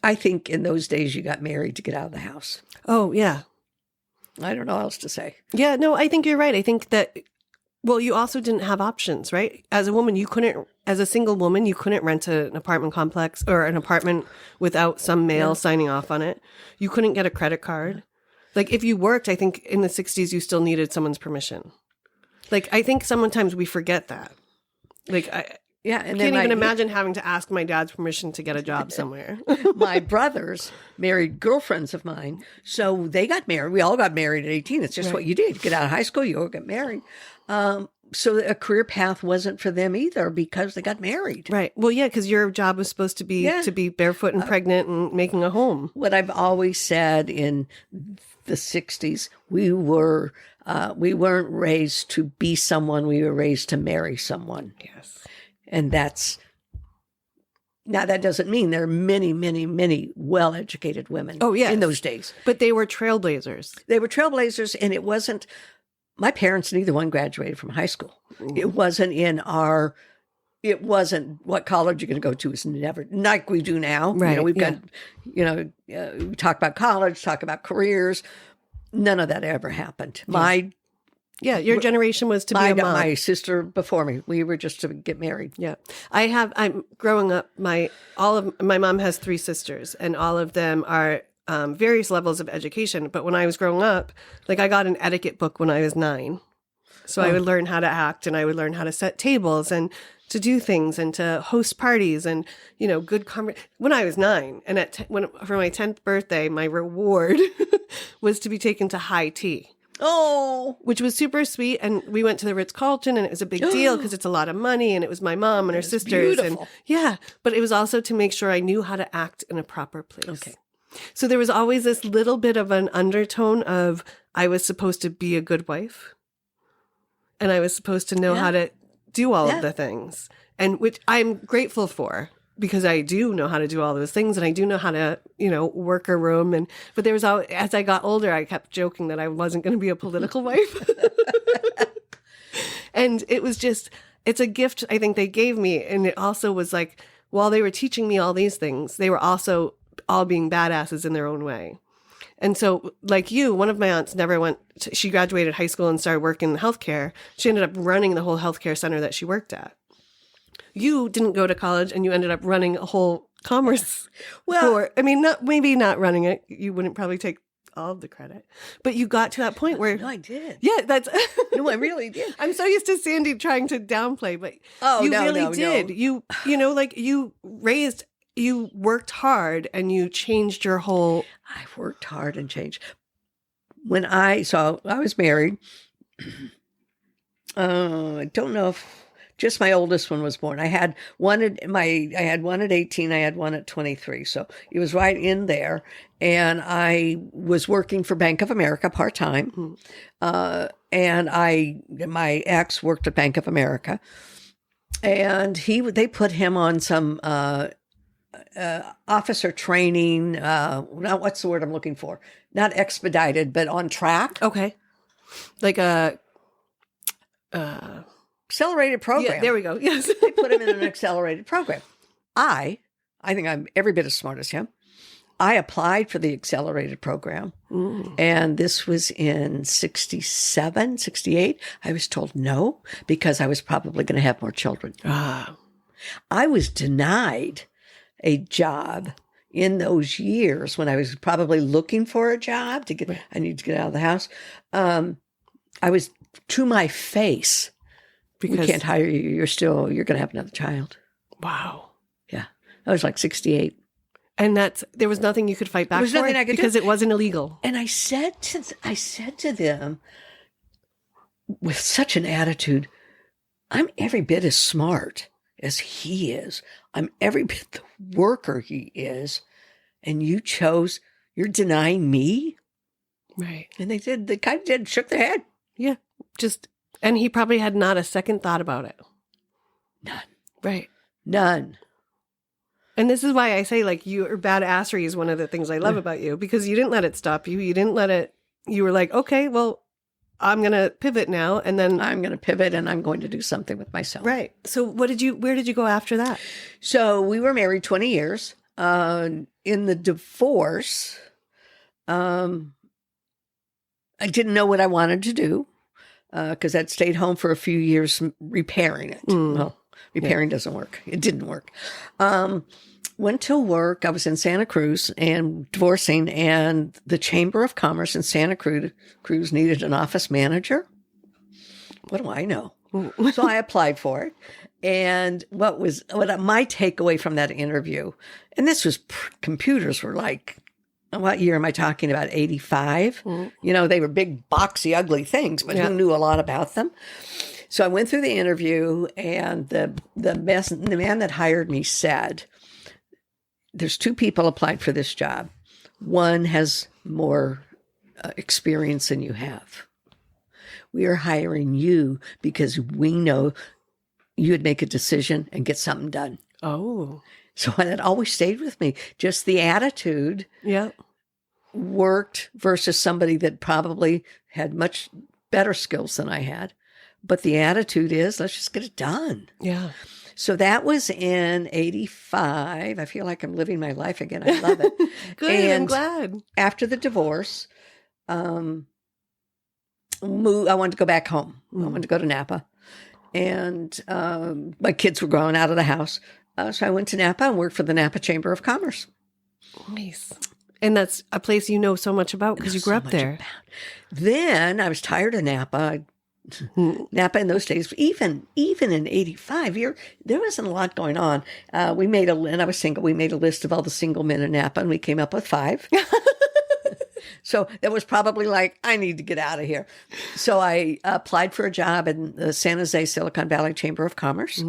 A: I think in those days you got married to get out of the house.
B: Oh, yeah.
A: I don't know what else to say.
B: Yeah, no, I think you're right. I think that, well, you also didn't have options, right? As a woman, as a single woman, you couldn't rent an apartment complex or an apartment without some male signing off on it. You couldn't get a credit card. Like, if you worked, I think in the 60s, you still needed someone's permission. Like, I think sometimes we forget that. Like, I can't even imagine having to ask my dad's permission to get a job somewhere.
A: My brothers married girlfriends of mine. So they got married. We all got married at 18. It's just what you did. You get out of high school, you all get married. So a career path wasn't for them either because they got married.
B: Right. Well, yeah, because your job was supposed to be barefoot and pregnant and making a home.
A: What I've always said in the 60s, we weren't raised to be someone. We were raised to marry someone.
B: Yes.
A: And now that doesn't mean there are many, many, many well-educated women in those days.
B: But they were trailblazers.
A: They were trailblazers, and it wasn't, my parents, neither one graduated from high school. It wasn't what college you're going to go to is never, like we do now.
B: Right.
A: You know, we've got, we talk about college, talk about careers. None of that ever happened.
B: Your generation was to be a mom.
A: My sister before me, we were just to get married.
B: Yeah. I'm growing up, my mom has 3 sisters, and all of them are various levels of education. But when I was growing up, like, I got an etiquette book when I was 9. So I would learn how to act, and I would learn how to set tables and to do things and to host parties and, good when I was 9. And for my 10th birthday, my reward was to be taken to high tea.
A: Oh,
B: which was super sweet. And we went to the Ritz-Carlton, and it was a big deal because it's a lot of money, and it was my mom and her sisters.
A: Beautiful.
B: But it was also to make sure I knew how to act in a proper place.
A: Okay.
B: So there was always this little bit of an undertone of I was supposed to be a good wife, and I was supposed to know how to do all of the things, and which I'm grateful for. Because I do know how to do all those things, and I do know how to, work a room. But there was as I got older, I kept joking that I wasn't going to be a political wife. And it was it's a gift I think they gave me. And it also was like, while they were teaching me all these things, they were also all being badasses in their own way. And so, like you, one of my aunts she graduated high school and started working in healthcare. She ended up running the whole healthcare center that she worked at. You didn't go to college, and you ended up running a whole commerce. Maybe not running it. You wouldn't probably take all of the credit, but you got to that point where
A: no, I did.
B: Yeah, that's
A: no, I really did.
B: I'm so used to Sandy trying to downplay, but you really did. No. You worked hard, and you changed your whole.
A: I worked hard and changed. I was married. I don't know if. Just my oldest one was born. I had one at 18. I had one at 23. So it was right in there. And I was working for Bank of America part-time. And my ex worked at Bank of America. And they put him on some officer training. Now, what's the word I'm looking for? Not expedited, but on track.
B: Okay. Like a...
A: accelerated program.
B: Yeah, there we go. Yes.
A: They put him in an accelerated program. I think I'm every bit as smart as him. I applied for the accelerated program. And this was in 67, 68. I was told no, because I was probably going to have more children. I was denied a job in those years when I was probably looking for a job I need to get out of the house. I was to my face. Because we can't hire you. You're going to have another child.
B: Wow.
A: Yeah. I was like 68.
B: And there was nothing you could fight back
A: There was
B: for
A: nothing I could
B: because
A: do.
B: it wasn't illegal.
A: And I said to them with such an attitude, I'm every bit as smart as he is. I'm every bit the worker he is. And you're denying me?
B: Right.
A: And they kind of did, shook their head.
B: Yeah. And he probably had not a second thought about it.
A: None.
B: Right.
A: None.
B: And this is why I say, like, your badassery is one of the things I love about you, because you didn't let it stop you. You were like, okay, well, I'm going to pivot now. And then
A: I'm going to pivot and I'm going to do something with myself.
B: Right. So where did you go after that?
A: So we were married 20 years. In the divorce, I didn't know what I wanted to do because I'd stayed home for a few years repairing it. Well, repairing doesn't work. It didn't work. Went to work. I was in Santa Cruz and divorcing, and the Chamber of Commerce in Santa Cruz needed an office manager. What do I know? So I applied for it. And what my takeaway from that interview, and this was computers were like, what year am I talking about? 85. You know, they were big, boxy, ugly things, but who knew a lot about them? So I went through the interview, and the man that hired me said, there's two people applied for this job. One has more experience than you have. We are hiring you because we know you would make a decision and get something done.
B: Oh.
A: So that always stayed with me. Just the attitude worked versus somebody that probably had much better skills than I had. But the attitude is, let's just get it done.
B: Yeah.
A: So that was in 85. I feel like I'm living my life again. I love it.
B: Good.
A: And
B: I'm glad.
A: After the divorce, I wanted to go back home. I wanted to go to Napa. And my kids were growing out of the house. So I went to Napa and worked for the Napa Chamber of Commerce.
B: Nice. And that's a place you know so much about because you grew up there.
A: Then I was tired of Napa. Napa in those days, even in 85, there wasn't a lot going on. And I was single. We made a list of all the single men in Napa, and we came up with 5. So that was probably like, I need to get out of here. So I applied for a job in the San Jose Silicon Valley Chamber of Commerce.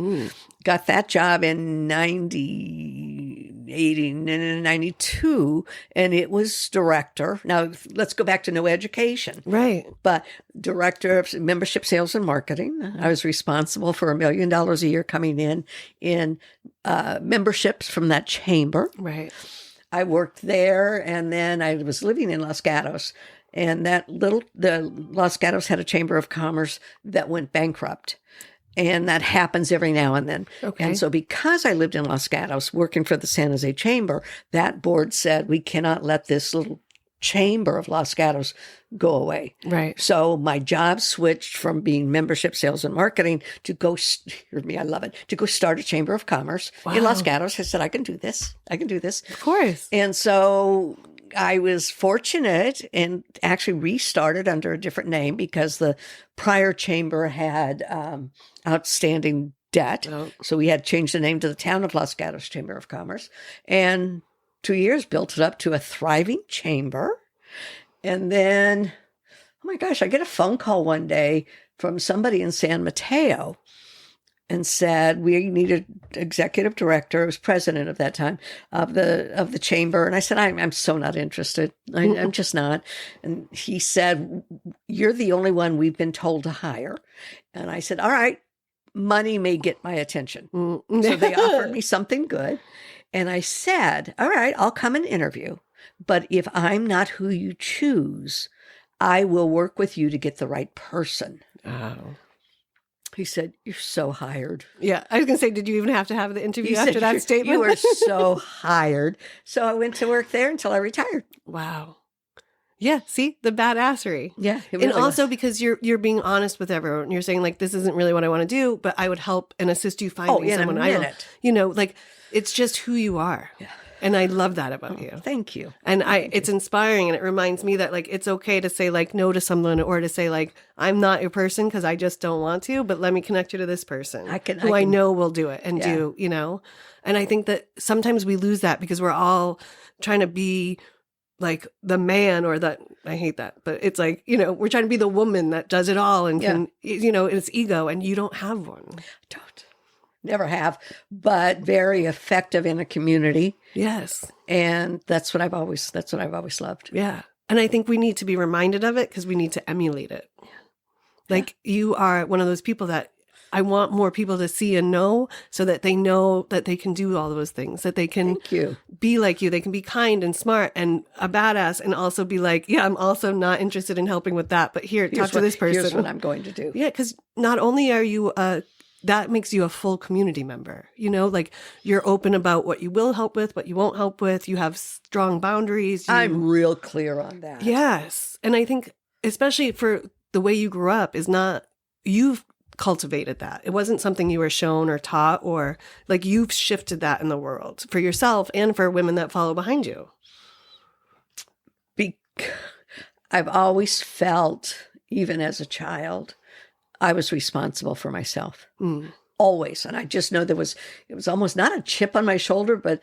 A: Got that job in 92, and it was director. Now, let's go back to no education.
B: Right.
A: But director of membership sales and marketing. I was responsible for $1 million a year coming in memberships from that chamber.
B: Right.
A: I worked there, and then I was living in Los Gatos, and the Los Gatos had a chamber of commerce that went bankrupt. And that happens every now and then.
B: Okay.
A: And so because I lived in Los Gatos working for the San Jose Chamber, that board said, we cannot let this little chamber of Los Gatos go away.
B: Right.
A: So my job switched from being membership sales and marketing to go, hear me, I love it, to go start a chamber of commerce in Los Gatos. I said, I can do this.
B: Of course.
A: And so I was fortunate and actually restarted under a different name because the prior chamber had outstanding debt.
B: Oh.
A: So we had changed the name to the Town of Los Gatos Chamber of Commerce. And 2 years built it up to a thriving chamber. And then, oh my gosh, I get a phone call one day from somebody in San Mateo and said, we need an executive director. I was president of that time of the chamber. And I said, I'm so not interested. I'm just not. And he said, you're the only one we've been told to hire. And I said, all right, money may get my attention. So they offered me something good. And I said, all right, I'll come and interview. But if I'm not who you choose, I will work with you to get the right person.
B: Oh.
A: He said, you're so hired.
B: Yeah. I was going to say, did you even have to have the interview
A: He
B: after
A: said,
B: that statement?
A: You are so hired. So I went to work there until I retired.
B: Wow. Yeah. See, the badassery.
A: Yeah. It
B: And
A: really
B: also
A: was.
B: because you're being honest with everyone. You're saying like, this isn't really what I want to do, but I would help and assist you finding
A: in
B: someone.
A: a
B: I will,
A: minute.
B: like it's just who you are.
A: Yeah.
B: And I love that about you.
A: Thank you.
B: And it's inspiring, and it reminds me that like it's okay to say like no to someone, or to say like I'm not your person because I just don't want to, but let me connect you to this person who I know will do it and do, you know. And I think that sometimes we lose that because we're all trying to be like the man, or that, I hate that, but it's like, you know, we're trying to be the woman that does it all and can, you know, it's ego, and you don't have one.
A: Don't. Never have, but very effective in a community.
B: Yes.
A: And that's what I've always loved.
B: Yeah. And I think we need to be reminded of it because we need to emulate it. Like you are one of those people that I want more people to see and know, so that they know that they can do all those things, that they can be like you. They can be kind and smart and a badass, and also be like, yeah, I'm also not interested in helping with that, but talk to this person.
A: Here's what I'm going to do.
B: Yeah. Because not only are you that makes you a full community member, you know, like you're open about what you will help with, what you won't help with. You have strong boundaries.
A: I'm real clear on that.
B: Yes. And I think, especially for the way you grew up, you've cultivated that. It wasn't something you were shown or taught, or like you've shifted that in the world for yourself and for women that follow behind you.
A: I've always felt, even as a child, I was responsible for myself. Always. And I just know it was almost not a chip on my shoulder, but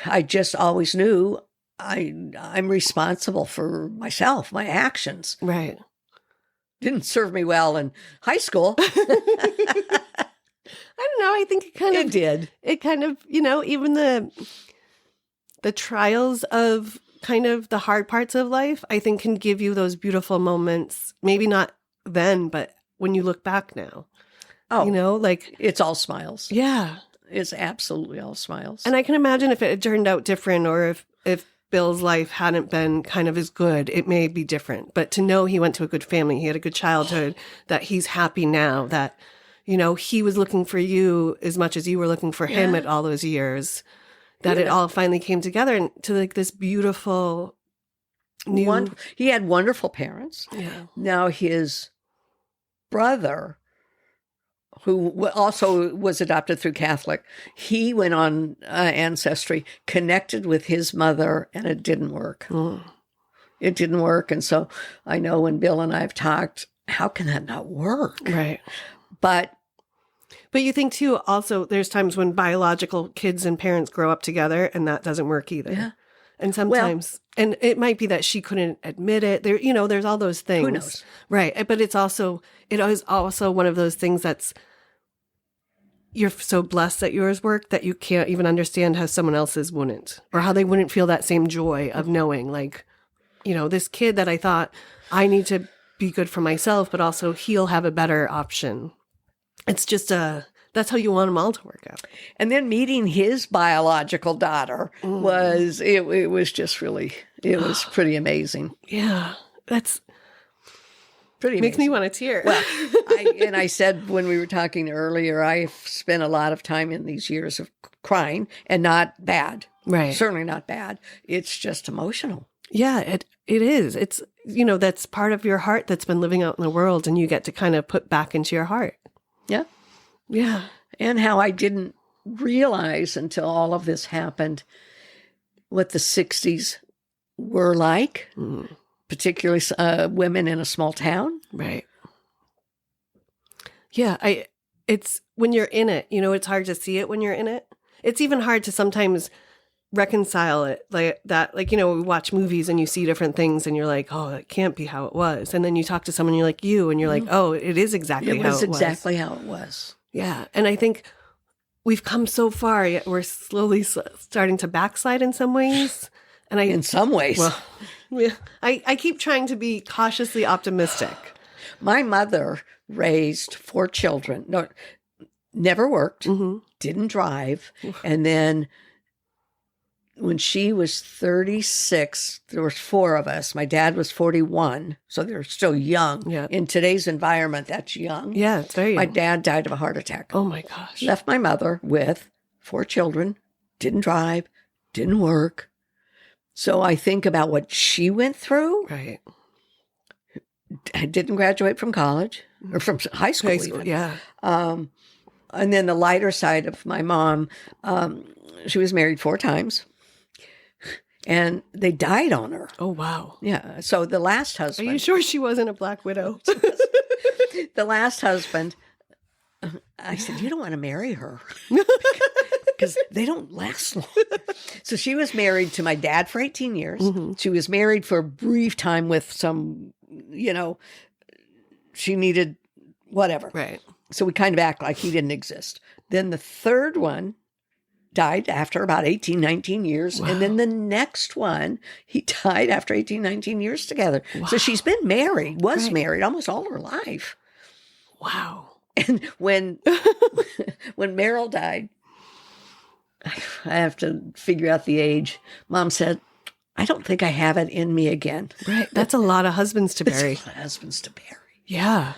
A: I just always knew I'm responsible for myself, my actions.
B: Right.
A: Didn't serve me well in high school.
B: I don't know. I think
A: it did.
B: It kind of, you know, even the trials of kind of the hard parts of life, I think can give you those beautiful moments. Maybe not then, but when you look back now, you know, like
A: it's all smiles.
B: Yeah.
A: It's absolutely all smiles.
B: And I can imagine if it had turned out different, or if Bill's life hadn't been kind of as good, it may be different. But to know he went to a good family, he had a good childhood, that he's happy now, that, you know, he was looking for you as much as you were looking for him at all those years, that it all finally came together into like this beautiful
A: he had wonderful parents.
B: Yeah.
A: Now his brother, who also was adopted through Catholic, he went on Ancestry, connected with his mother, and it didn't work. It didn't work. And so I know when Bill and I have talked, how can that not work?
B: Right.
A: But
B: you think too, also there's times when biological kids and parents grow up together and that doesn't work either. Yeah. And sometimes, and it might be that she couldn't admit it. There, you know, there's all those things.
A: Who knows?
B: Right. But it is also one of those things that's, you're so blessed that yours worked that you can't even understand how someone else's wouldn't, or how they wouldn't feel that same joy of knowing, like, you know, this kid that I thought I need to be good for myself, but also he'll have a better option. It's just that's how you want them all to work out.
A: And then meeting his biological daughter was just really, it was pretty amazing.
B: Yeah. That's
A: pretty amazing.
B: Makes me want to tear.
A: Well, I said when we were talking earlier, I've spent a lot of time in these years of crying, and not bad.
B: Right.
A: Certainly not bad. It's just emotional.
B: Yeah, it is. It's, you know, that's part of your heart that's been living out in the world, and you get to kind of put back into your heart.
A: Yeah.
B: Yeah.
A: And how I didn't realize until all of this happened what the 60s were like, particularly women in a small town.
B: Right. Yeah. It's when you're in it, you know, it's hard to see it when you're in it. It's even hard to sometimes reconcile it like that. Like, you know, we watch movies and you see different things and you're like, oh, it can't be how it was. And then you talk to someone and you're like, and you're like, oh, it is exactly how it was.
A: It was exactly how it was.
B: Yeah. And I think we've come so far, yet we're slowly starting to backslide in some ways. And
A: in some ways.
B: Well, yeah, I keep trying to be cautiously optimistic.
A: My mother raised 4 children. No, never worked, didn't drive. And then when she was 36, there was 4 of us. My dad was 41, so they're still young.
B: Yeah.
A: In today's environment, that's young.
B: Yeah, it's very young.
A: My dad died of a heart attack.
B: Oh, my gosh.
A: Left my mother with 4 children, didn't drive, didn't work. So I think about what she went through.
B: Right.
A: I didn't graduate from college, or from high school even.
B: Yeah.
A: and then the lighter side of my mom, she was married 4 times. And they died on her.
B: Oh, wow.
A: Yeah. So the last
B: Are
A: husband.
B: you sure she wasn't a black widow?
A: The last husband, I said, you don't want to marry her because they don't last long. So she was married to my dad for 18 years. She was married for a brief time with some, she needed whatever.
B: Right.
A: So we kind of act like he didn't exist. Then the third one died after about 18, 19 years. Wow. And then the next one, he died after 18, 19 years together. Wow. So she's been married, married almost all her life.
B: Wow.
A: And when Meryl died, I have to figure out the age. Mom said, I don't think I have it in me again.
B: Right. That's a lot of husbands to bury.
A: That's a lot of husbands to bury.
B: Yeah.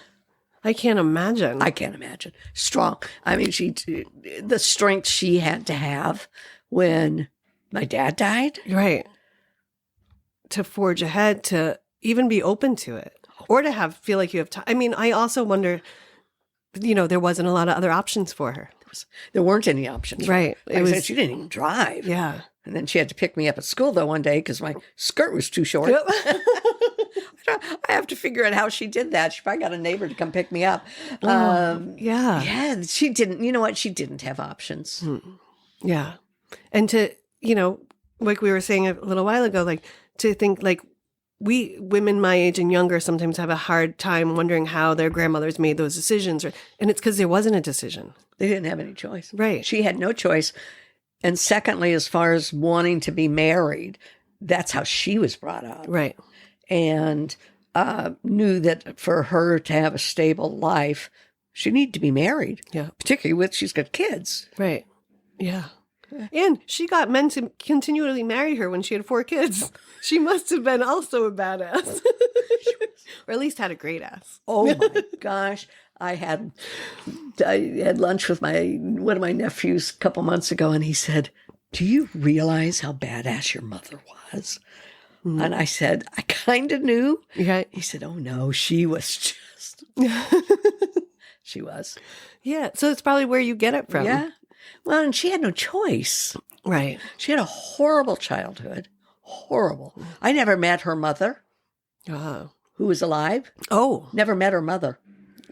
B: I can't imagine.
A: I can't imagine. Strong. I mean, the strength she had to have when my dad died.
B: Right. To forge ahead, to even be open to it, or to feel like you have time. I mean, I also wonder, there wasn't a lot of other options for her.
A: There weren't any options.
B: Right.
A: She didn't even drive.
B: Yeah.
A: And then she had to pick me up at school, though, one day because my skirt was too short.
B: Yep.
A: I have to figure out how she did that. She probably got a neighbor to come pick me up.
B: Yeah.
A: Yeah, she didn't. You know what? She didn't have options.
B: Yeah. And to, like we were saying a little while ago, like to think like we women my age and younger sometimes have a hard time wondering how their grandmothers made those decisions. And it's because there wasn't a decision.
A: They didn't have any choice.
B: Right.
A: She had no choice. And secondly, as far as wanting to be married, that's how she was brought up.
B: Right.
A: And knew that for her to have a stable life, she needed to be married.
B: Yeah.
A: Particularly she's got kids.
B: Right. Yeah. And she got men to continually marry her when she had 4 kids. She must have been also a badass. Or at least had a great ass.
A: Oh my gosh. I had lunch with one of my nephews a couple months ago, and he said, do you realize how badass your mother was? And I said, I kind of knew.
B: Yeah.
A: He said, oh no, she was just, she was.
B: Yeah. So it's probably where you get it from.
A: Yeah. Well, and she had no choice.
B: Right.
A: She had a horrible childhood. Horrible. I never met her mother, who was alive.
B: Oh.
A: Never met her mother.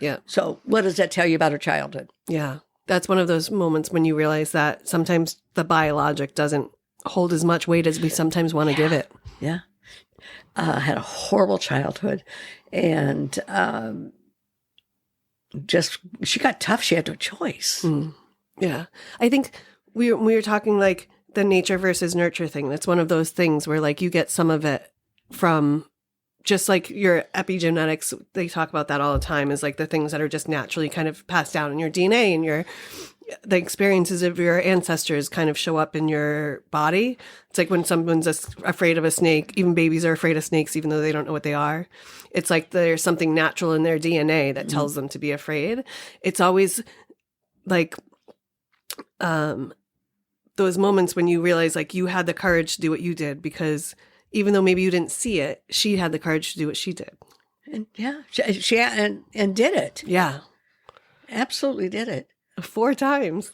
B: Yeah.
A: So what does that tell you about her childhood?
B: Yeah. That's one of those moments when you realize that sometimes the biologic doesn't hold as much weight as we sometimes want to give it.
A: Yeah. Had a horrible childhood. And she got tough. She had no choice.
B: Yeah. I think we were talking like the nature versus nurture thing. That's one of those things where like you get some of it from just like your epigenetics. They talk about that all the time, is like the things that are just naturally kind of passed down in your DNA, and the experiences of your ancestors kind of show up in your body. It's like when someone's afraid of a snake, even babies are afraid of snakes, even though they don't know what they are. It's like there's something natural in their DNA that tells them to be afraid. It's always like, those moments when you realize like you had the courage to do what you did, because even though maybe you didn't see it, she had the courage to do what she did.
A: And yeah, she and did it.
B: Yeah.
A: Absolutely did it.
B: 4 times.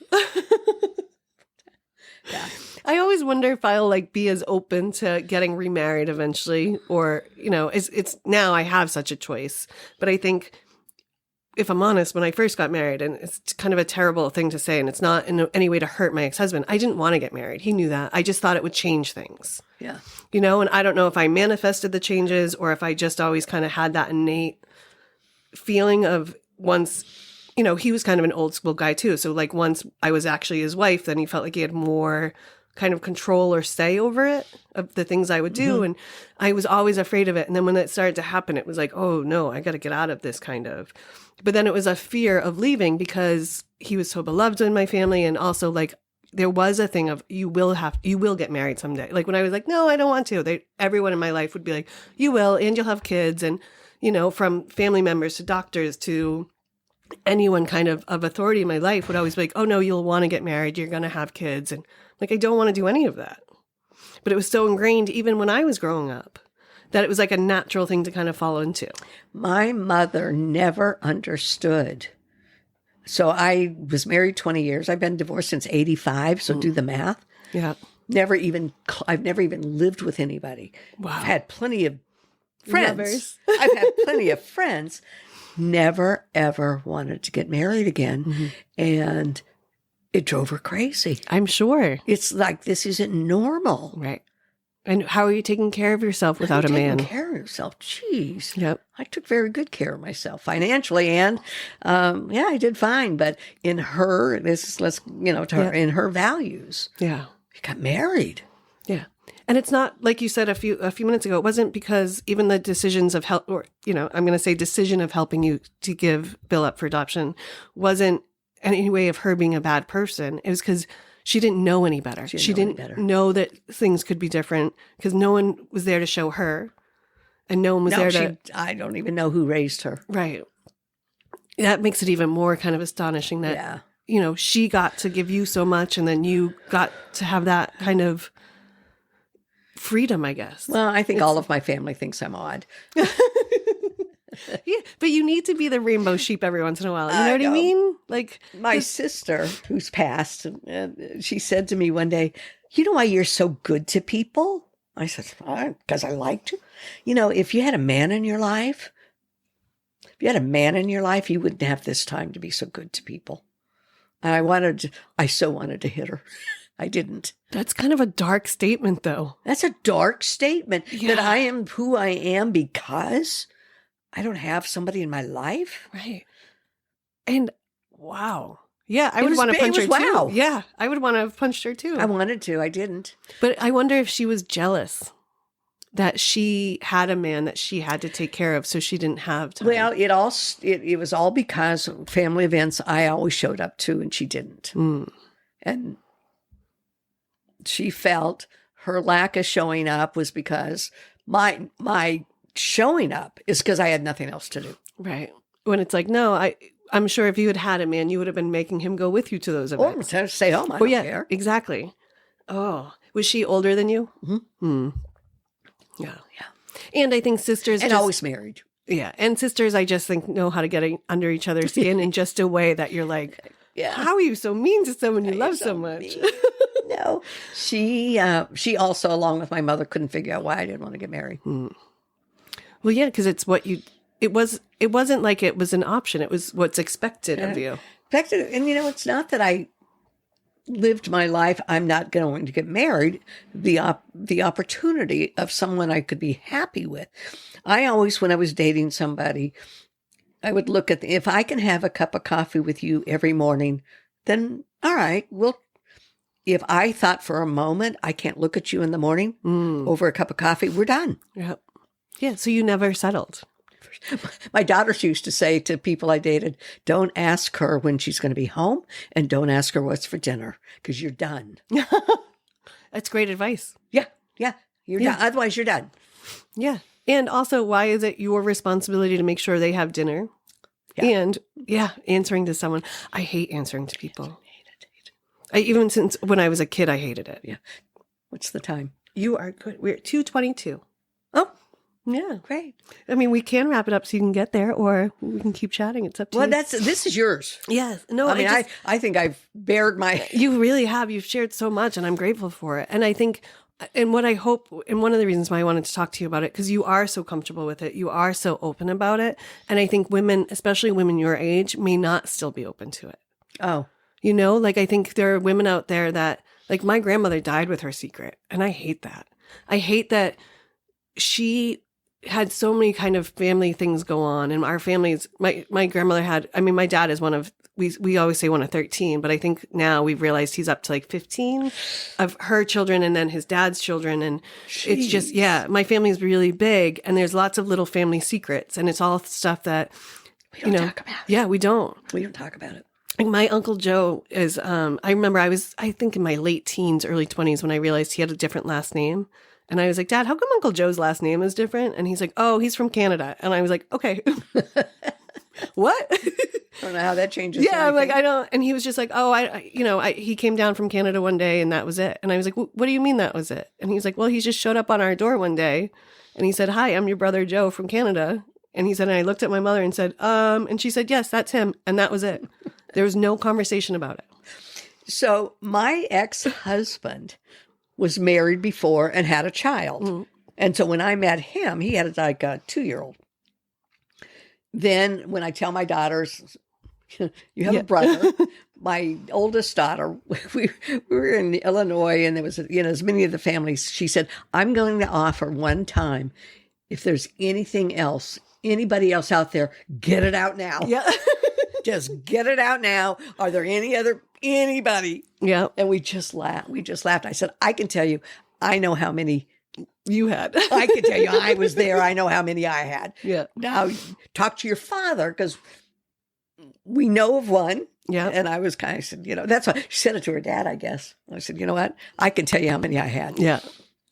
A: Yeah.
B: I always wonder if I'll like be as open to getting remarried eventually, or, it's now I have such a choice. But I think, if I'm honest, when I first got married, and it's kind of a terrible thing to say, and it's not in any way to hurt my ex-husband, I didn't want to get married. He knew that. I just thought it would change things.
A: Yeah.
B: And I don't know if I manifested the changes or if I just always kind of had that innate feeling of once, he was kind of an old school guy too. So like once I was actually his wife, then he felt like he had more kind of control or say over it, of the things I would do. And I was always afraid of it. And then when it started to happen, it was like, oh no, I got to get out of this kind of. But then it was a fear of leaving because he was so beloved in my family. And also like, there was a thing of you will get married someday. Like when I was like, no, I don't want to. Everyone in my life would be like, you will, and you'll have kids. And, from family members to doctors to anyone kind of authority in my life would always be like, oh no, you'll want to get married. You're going to have kids. And like, I don't want to do any of that. But it was so ingrained even when I was growing up that it was like a natural thing to kind of fall into.
A: My mother never understood So I was married 20 years. I've been divorced since 85. So do the math.
B: Yeah.
A: I've never even lived with anybody.
B: Wow.
A: I've had plenty of friends.
B: Lovers.
A: I've had plenty of friends. Never, ever wanted to get married again. And it drove her crazy.
B: I'm sure.
A: It's like, this isn't normal.
B: Right. And how are you taking care of yourself without a man?
A: Taking care of yourself. Jeez.
B: Yep.
A: I took very good care of myself financially, and I did fine. But in her, in her values,
B: Yeah.
A: you got married.
B: Yeah. And it's not like you said a few minutes ago, it wasn't because even the decisions of help, or, I'm going to say decision of helping you to give Bill up for adoption wasn't any way of her being a bad person. It was because she didn't know any better. She didn't know that things could be different because no one was there to show her, and no one was there to.
A: I don't even know who raised her.
B: Right. That makes it even more kind of astonishing that, she got to give you so much, and then you got to have that kind of freedom, I guess.
A: Well, I think all of my family thinks I'm odd.
B: Yeah, but you need to be the rainbow sheep every once in a while. You know what I mean? Like
A: my sister, who's passed, she said to me one day, "You know why you're so good to people?" I said, "Because I like to." If you had a man in your life, you wouldn't have this time to be so good to people. And I so wanted to hit her. I didn't.
B: That's kind of a dark statement, though.
A: That's a dark statement that I am who I am because I don't have somebody in my life.
B: Right. And wow. Yeah, I would want to punch her too. Yeah, I would want to have punched her too.
A: I wanted to. I didn't.
B: But I wonder if she was jealous that she had a man that she had to take care of, so she didn't have time.
A: Well, it was all because family events I always showed up to and she didn't. And she felt her lack of showing up was because my showing up is because I had nothing else to do.
B: Right. When it's like, no, I'm sure if you had a man, you would have been making him go with you to those events.
A: Or stay home. I don't care.
B: Exactly. Oh, was she older than you?
A: Mm-hmm.
B: Yeah. And I think sisters...
A: And always married.
B: Yeah. And sisters, I just think, know how to get under each other's skin in just a way that you're like, how are you so mean to someone you love so much?
A: No. She also, along with my mother, couldn't figure out why I didn't want to get married.
B: Well, yeah, because it's what you... It wasn't like it was an option. It was what's expected of you.
A: Expected. And, it's not that I lived my life, I'm not going to get married. The opportunity of someone I could be happy with. I always, when I was dating somebody, I would look at if I can have a cup of coffee with you every morning, then all right, if I thought for a moment I can't look at you in the morning over a cup of coffee, we're done.
B: Yep. Yeah. So you never settled.
A: My daughters used to say to people I dated, don't ask her when she's going to be home and don't ask her what's for dinner because you're done.
B: That's great advice.
A: Yeah. You're done. Otherwise, you're done.
B: Yeah. And also, why is it your responsibility to make sure they have dinner? Yeah. And answering to someone. I hate answering to people. Even since when I was a kid, I hated it.
A: Yeah. What's the time?
B: You are good. We're at 2:22.
A: Oh,
B: yeah.
A: Great.
B: I mean, we can wrap it up so you can get there, or we can keep chatting. It's up to you.
A: Well, this is yours.
B: Yes. No,
A: I mean, I think I've bared my...
B: You really have. You've shared so much, and I'm grateful for it. And I think, and what I hope, and one of the reasons why I wanted to talk to you about it, because you are so comfortable with it. You are so open about it. And I think women, especially women your age, may not still be open to it.
A: Oh.
B: I think there are women out there that, like my grandmother died with her secret. And I hate that. I hate that she had so many kind of family things go on. And our families, my grandmother had, I mean, my dad is one of, we always say one of 13, but I think now we've realized he's up to like 15 of her children and then his dad's children. And It's just, my family is really big and there's lots of little family secrets. And it's all stuff that,
A: we don't talk about.
B: Yeah, we don't.
A: We don't talk about it.
B: Like my Uncle Joe is, I remember I think in my late teens, early 20s when I realized he had a different last name. And I was like, Dad, how come Uncle Joe's last name is different? And he's like, oh, he's from Canada. And I was like, okay. What?
A: I don't know how that changes.
B: Yeah, I'm like, I don't. And he was just like, oh, he came down from Canada one day and that was it. And I was like, what do you mean that was it? And he's like, well, he just showed up on our door one day and he said, hi, I'm your brother Joe from Canada. And he said, and I looked at my mother and said, and she said, yes, that's him. And that was it. There was no conversation about it.
A: So my ex-husband was married before and had a child. And so when I met him, he had like a 2-year-old. Then when I tell my daughters, you have a brother, my oldest daughter, we were in Illinois, and there was, as many of the families, she said, I'm going to offer one time, if there's anything else, anybody else out there, get it out now.
B: Yeah.
A: Just get it out now. Are there anybody?
B: Yeah.
A: And we just laughed. I said, I can tell you, I know how many
B: you had.
A: I can tell you, I was there. I know how many I had.
B: Yeah.
A: Now, talk to your father, because we know of one.
B: Yeah.
A: And I said, that's why she said it to her dad, I guess. I said, you know what? I can tell you how many I had.
B: Yeah.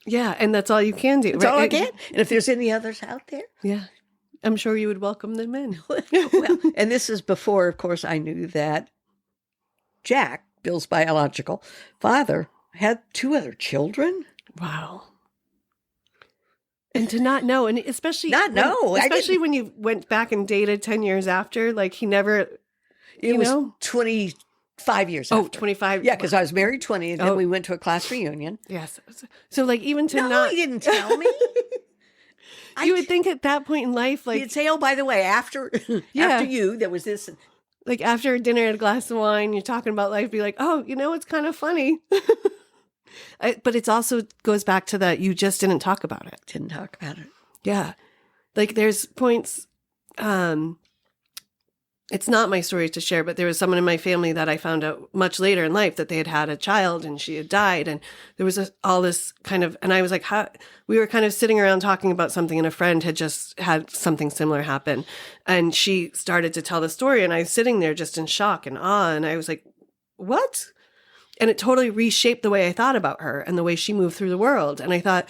B: Yeah. And that's all you can do.
A: That's all I can. And if there's any others out there.
B: Yeah. I'm sure you would welcome them in.
A: Well, and this is before, of course, I knew that Jack, Bill's biological father, had 2 other children.
B: Wow. And to not know, and especially when you went back and dated 10 years after, like he never,
A: it was 25 years after.
B: 25.
A: Yeah, because I was married 20, and then we went to a class reunion.
B: Yes. So like even to
A: No, he didn't tell me.
B: You would think at that point in life, like...
A: You'd say, oh, by the way, after you, there was this...
B: Like after dinner and a glass of wine, you're talking about life, be like, oh, it's kind of funny. But it's also goes back to that you just didn't talk about it.
A: Didn't talk about it.
B: Yeah. Like there's points, it's not my story to share, but there was someone in my family that I found out much later in life that they had had a child and she had died. And there was all this kind of, and I was like, we were kind of sitting around talking about something, and a friend had just had something similar happen. And she started to tell the story, and I was sitting there just in shock and awe. And I was like, what? And it totally reshaped the way I thought about her and the way she moved through the world. And I thought,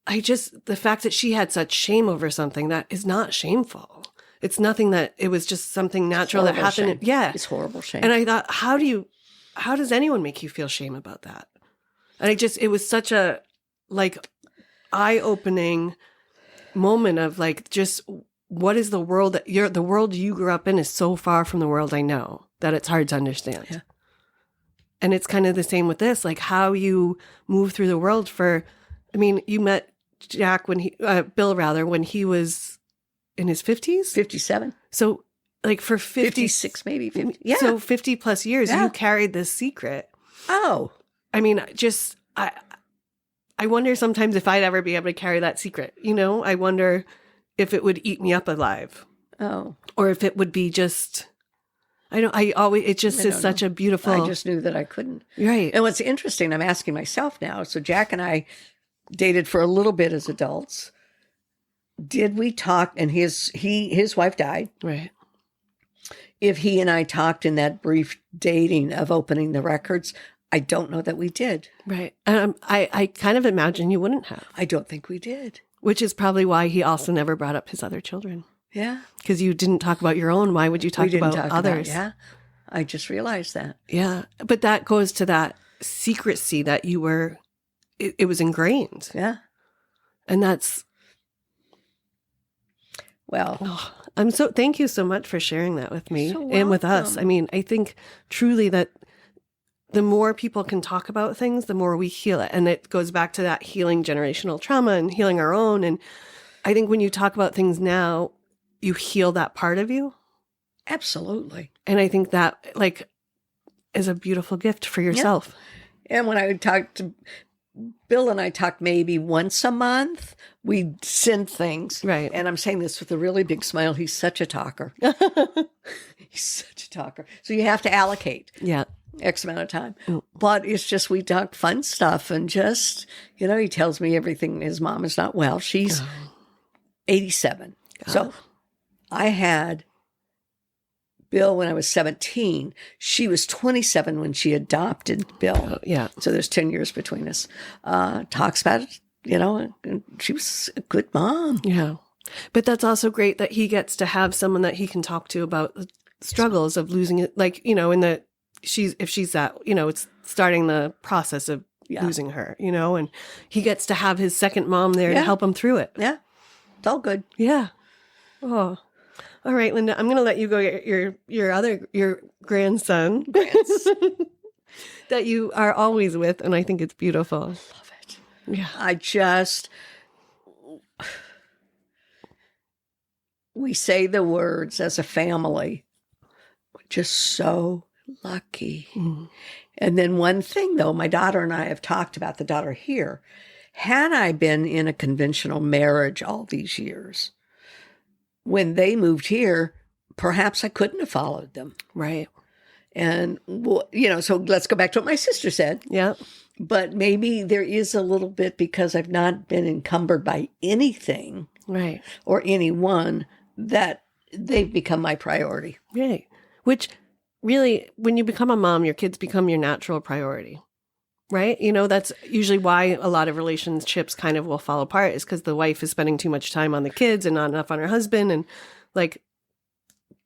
B: the fact that she had such shame over something, that is not shameful. It's nothing that, it was just something natural that happened.
A: Shame.
B: Yeah.
A: It's horrible shame.
B: And I thought, how does anyone make you feel shame about that? And it was such a like eye-opening moment of like, just what is the world the world you grew up in is so far from the world I know that it's hard to understand.
A: Yeah.
B: And it's kind of the same with this, like how you move through the world you met Jack Bill when he was in his 50s?
A: 57.
B: So like for
A: 56, maybe 50. Yeah.
B: So 50 plus years, you carried this secret.
A: Oh.
B: I mean, I wonder sometimes if I'd ever be able to carry that secret. I wonder if it would eat me up alive.
A: Oh.
B: Or if it would be just, it just is such a beautiful.
A: I just knew that I couldn't.
B: Right.
A: And what's interesting, I'm asking myself now, so Jack and I dated for a little bit as adults. Did we talk, and his wife died.
B: Right.
A: If he and I talked in that brief dating of opening the records, I don't know that we did.
B: Right. I kind of imagine you wouldn't have.
A: I don't think we did.
B: Which is probably why he also never brought up his other children.
A: Yeah.
B: Because you didn't talk about your own. Why would you talk about others?
A: I just realized that.
B: Yeah. But that goes to that secrecy that you were, it was ingrained.
A: Yeah.
B: And that's...
A: Well,
B: thank you so much for sharing that with me
A: so
B: and with us.
A: welcome.
B: I mean, I think truly that the more people can talk about things, the more we heal it. And it goes back to that healing generational trauma and healing our own. And I think when you talk about things now, you heal that part of you.
A: absolutely.
B: And I think that is a beautiful gift for yourself.
A: And when I would talk to Bill and I talk maybe once a month, we'd send things.
B: Right.
A: And I'm saying this with a really big smile. He's such a talker. He's such a talker. So you have to allocate.
B: Yeah.
A: X amount of time. But it's just, we talk fun stuff and just, he tells me everything. His mom is not well. She's 87. So I had Bill when I was 17. She was 27 when she adopted Bill.
B: Yeah.
A: So there's 10 years between us. Talks about it, and she was a good mom.
B: Yeah. But that's also great that he gets to have someone that he can talk to about the struggles of losing it. If she's that, it's starting the process of losing her, and he gets to have his second mom there to help him through it.
A: Yeah. It's all good.
B: Yeah. Oh, All right, Linda, I'm going to let you go get your grandson
A: Grants.
B: that you are always with, and I think it's beautiful.
A: Love it.
B: Yeah.
A: We say the words as a family, we're just so lucky. And then one thing, though, my daughter and I have talked about, the daughter here, had I been in a conventional marriage all these years, when they moved here, perhaps I couldn't have followed them.
B: Right.
A: And, so let's go back to what my sister said.
B: Yeah.
A: But maybe there is a little bit because I've not been encumbered by anything
B: Right.
A: or anyone that they've become my priority.
B: Right. Which really, when you become a mom, your kids become your natural priority. Right? That's usually why a lot of relationships kind of will fall apart, is because the wife is spending too much time on the kids and not enough on her husband. And like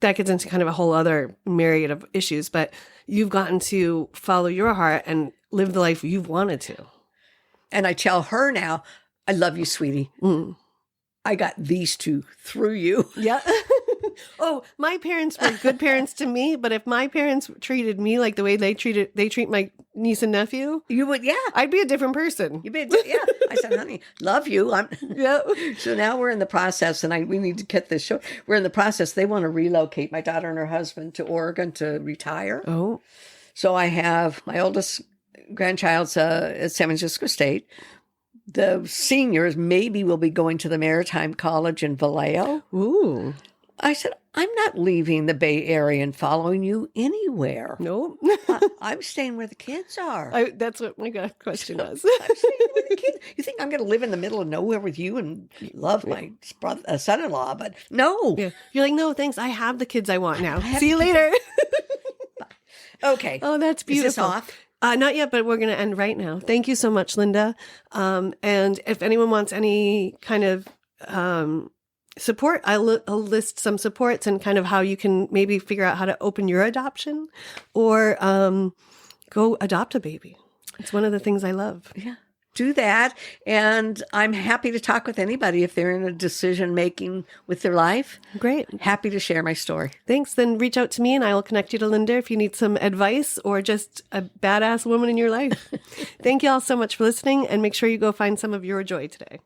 B: that gets into kind of a whole other myriad of issues. But you've gotten to follow your heart and live the life you've wanted to.
A: And I tell her now, I love you, sweetie. I got these two through you.
B: Yeah. Oh, my parents were good parents to me, but if my parents treated me like the way they treat my niece and nephew,
A: You would, yeah.
B: I'd be a different person.
A: You been, yeah. I said, honey, love you.
B: Yeah.
A: So now we're in the process, and we need to get this show. We're in the process. They want to relocate my daughter and her husband to Oregon to retire.
B: Oh.
A: So I have my oldest grandchild's at San Francisco State. The seniors maybe will be going to the Maritime College in Vallejo.
B: Ooh.
A: I said, I'm not leaving the Bay Area and following you anywhere.
B: No.
A: I'm staying where the kids are.
B: That's what my question was.
A: I'm staying where the kids. You think I'm going to live in the middle of nowhere with you and love my son-in-law? But no.
B: Yeah. You're like, no, thanks. I have the kids I want now. See you later.
A: Okay.
B: Oh, that's beautiful.
A: Is this off?
B: Not yet, but we're going to end right now. Thank you so much, Linda. And if anyone wants any kind of support, I'll list some supports and kind of how you can maybe figure out how to open your adoption or go adopt a baby. It's one of the things I love.
A: Yeah. Do that. And I'm happy to talk with anybody if they're in a decision making with their life.
B: Great.
A: Happy to share my story.
B: Thanks. Then reach out to me and I will connect you to Linda if you need some advice or just a badass woman in your life. Thank you all so much for listening, and make sure you go find some of your joy today.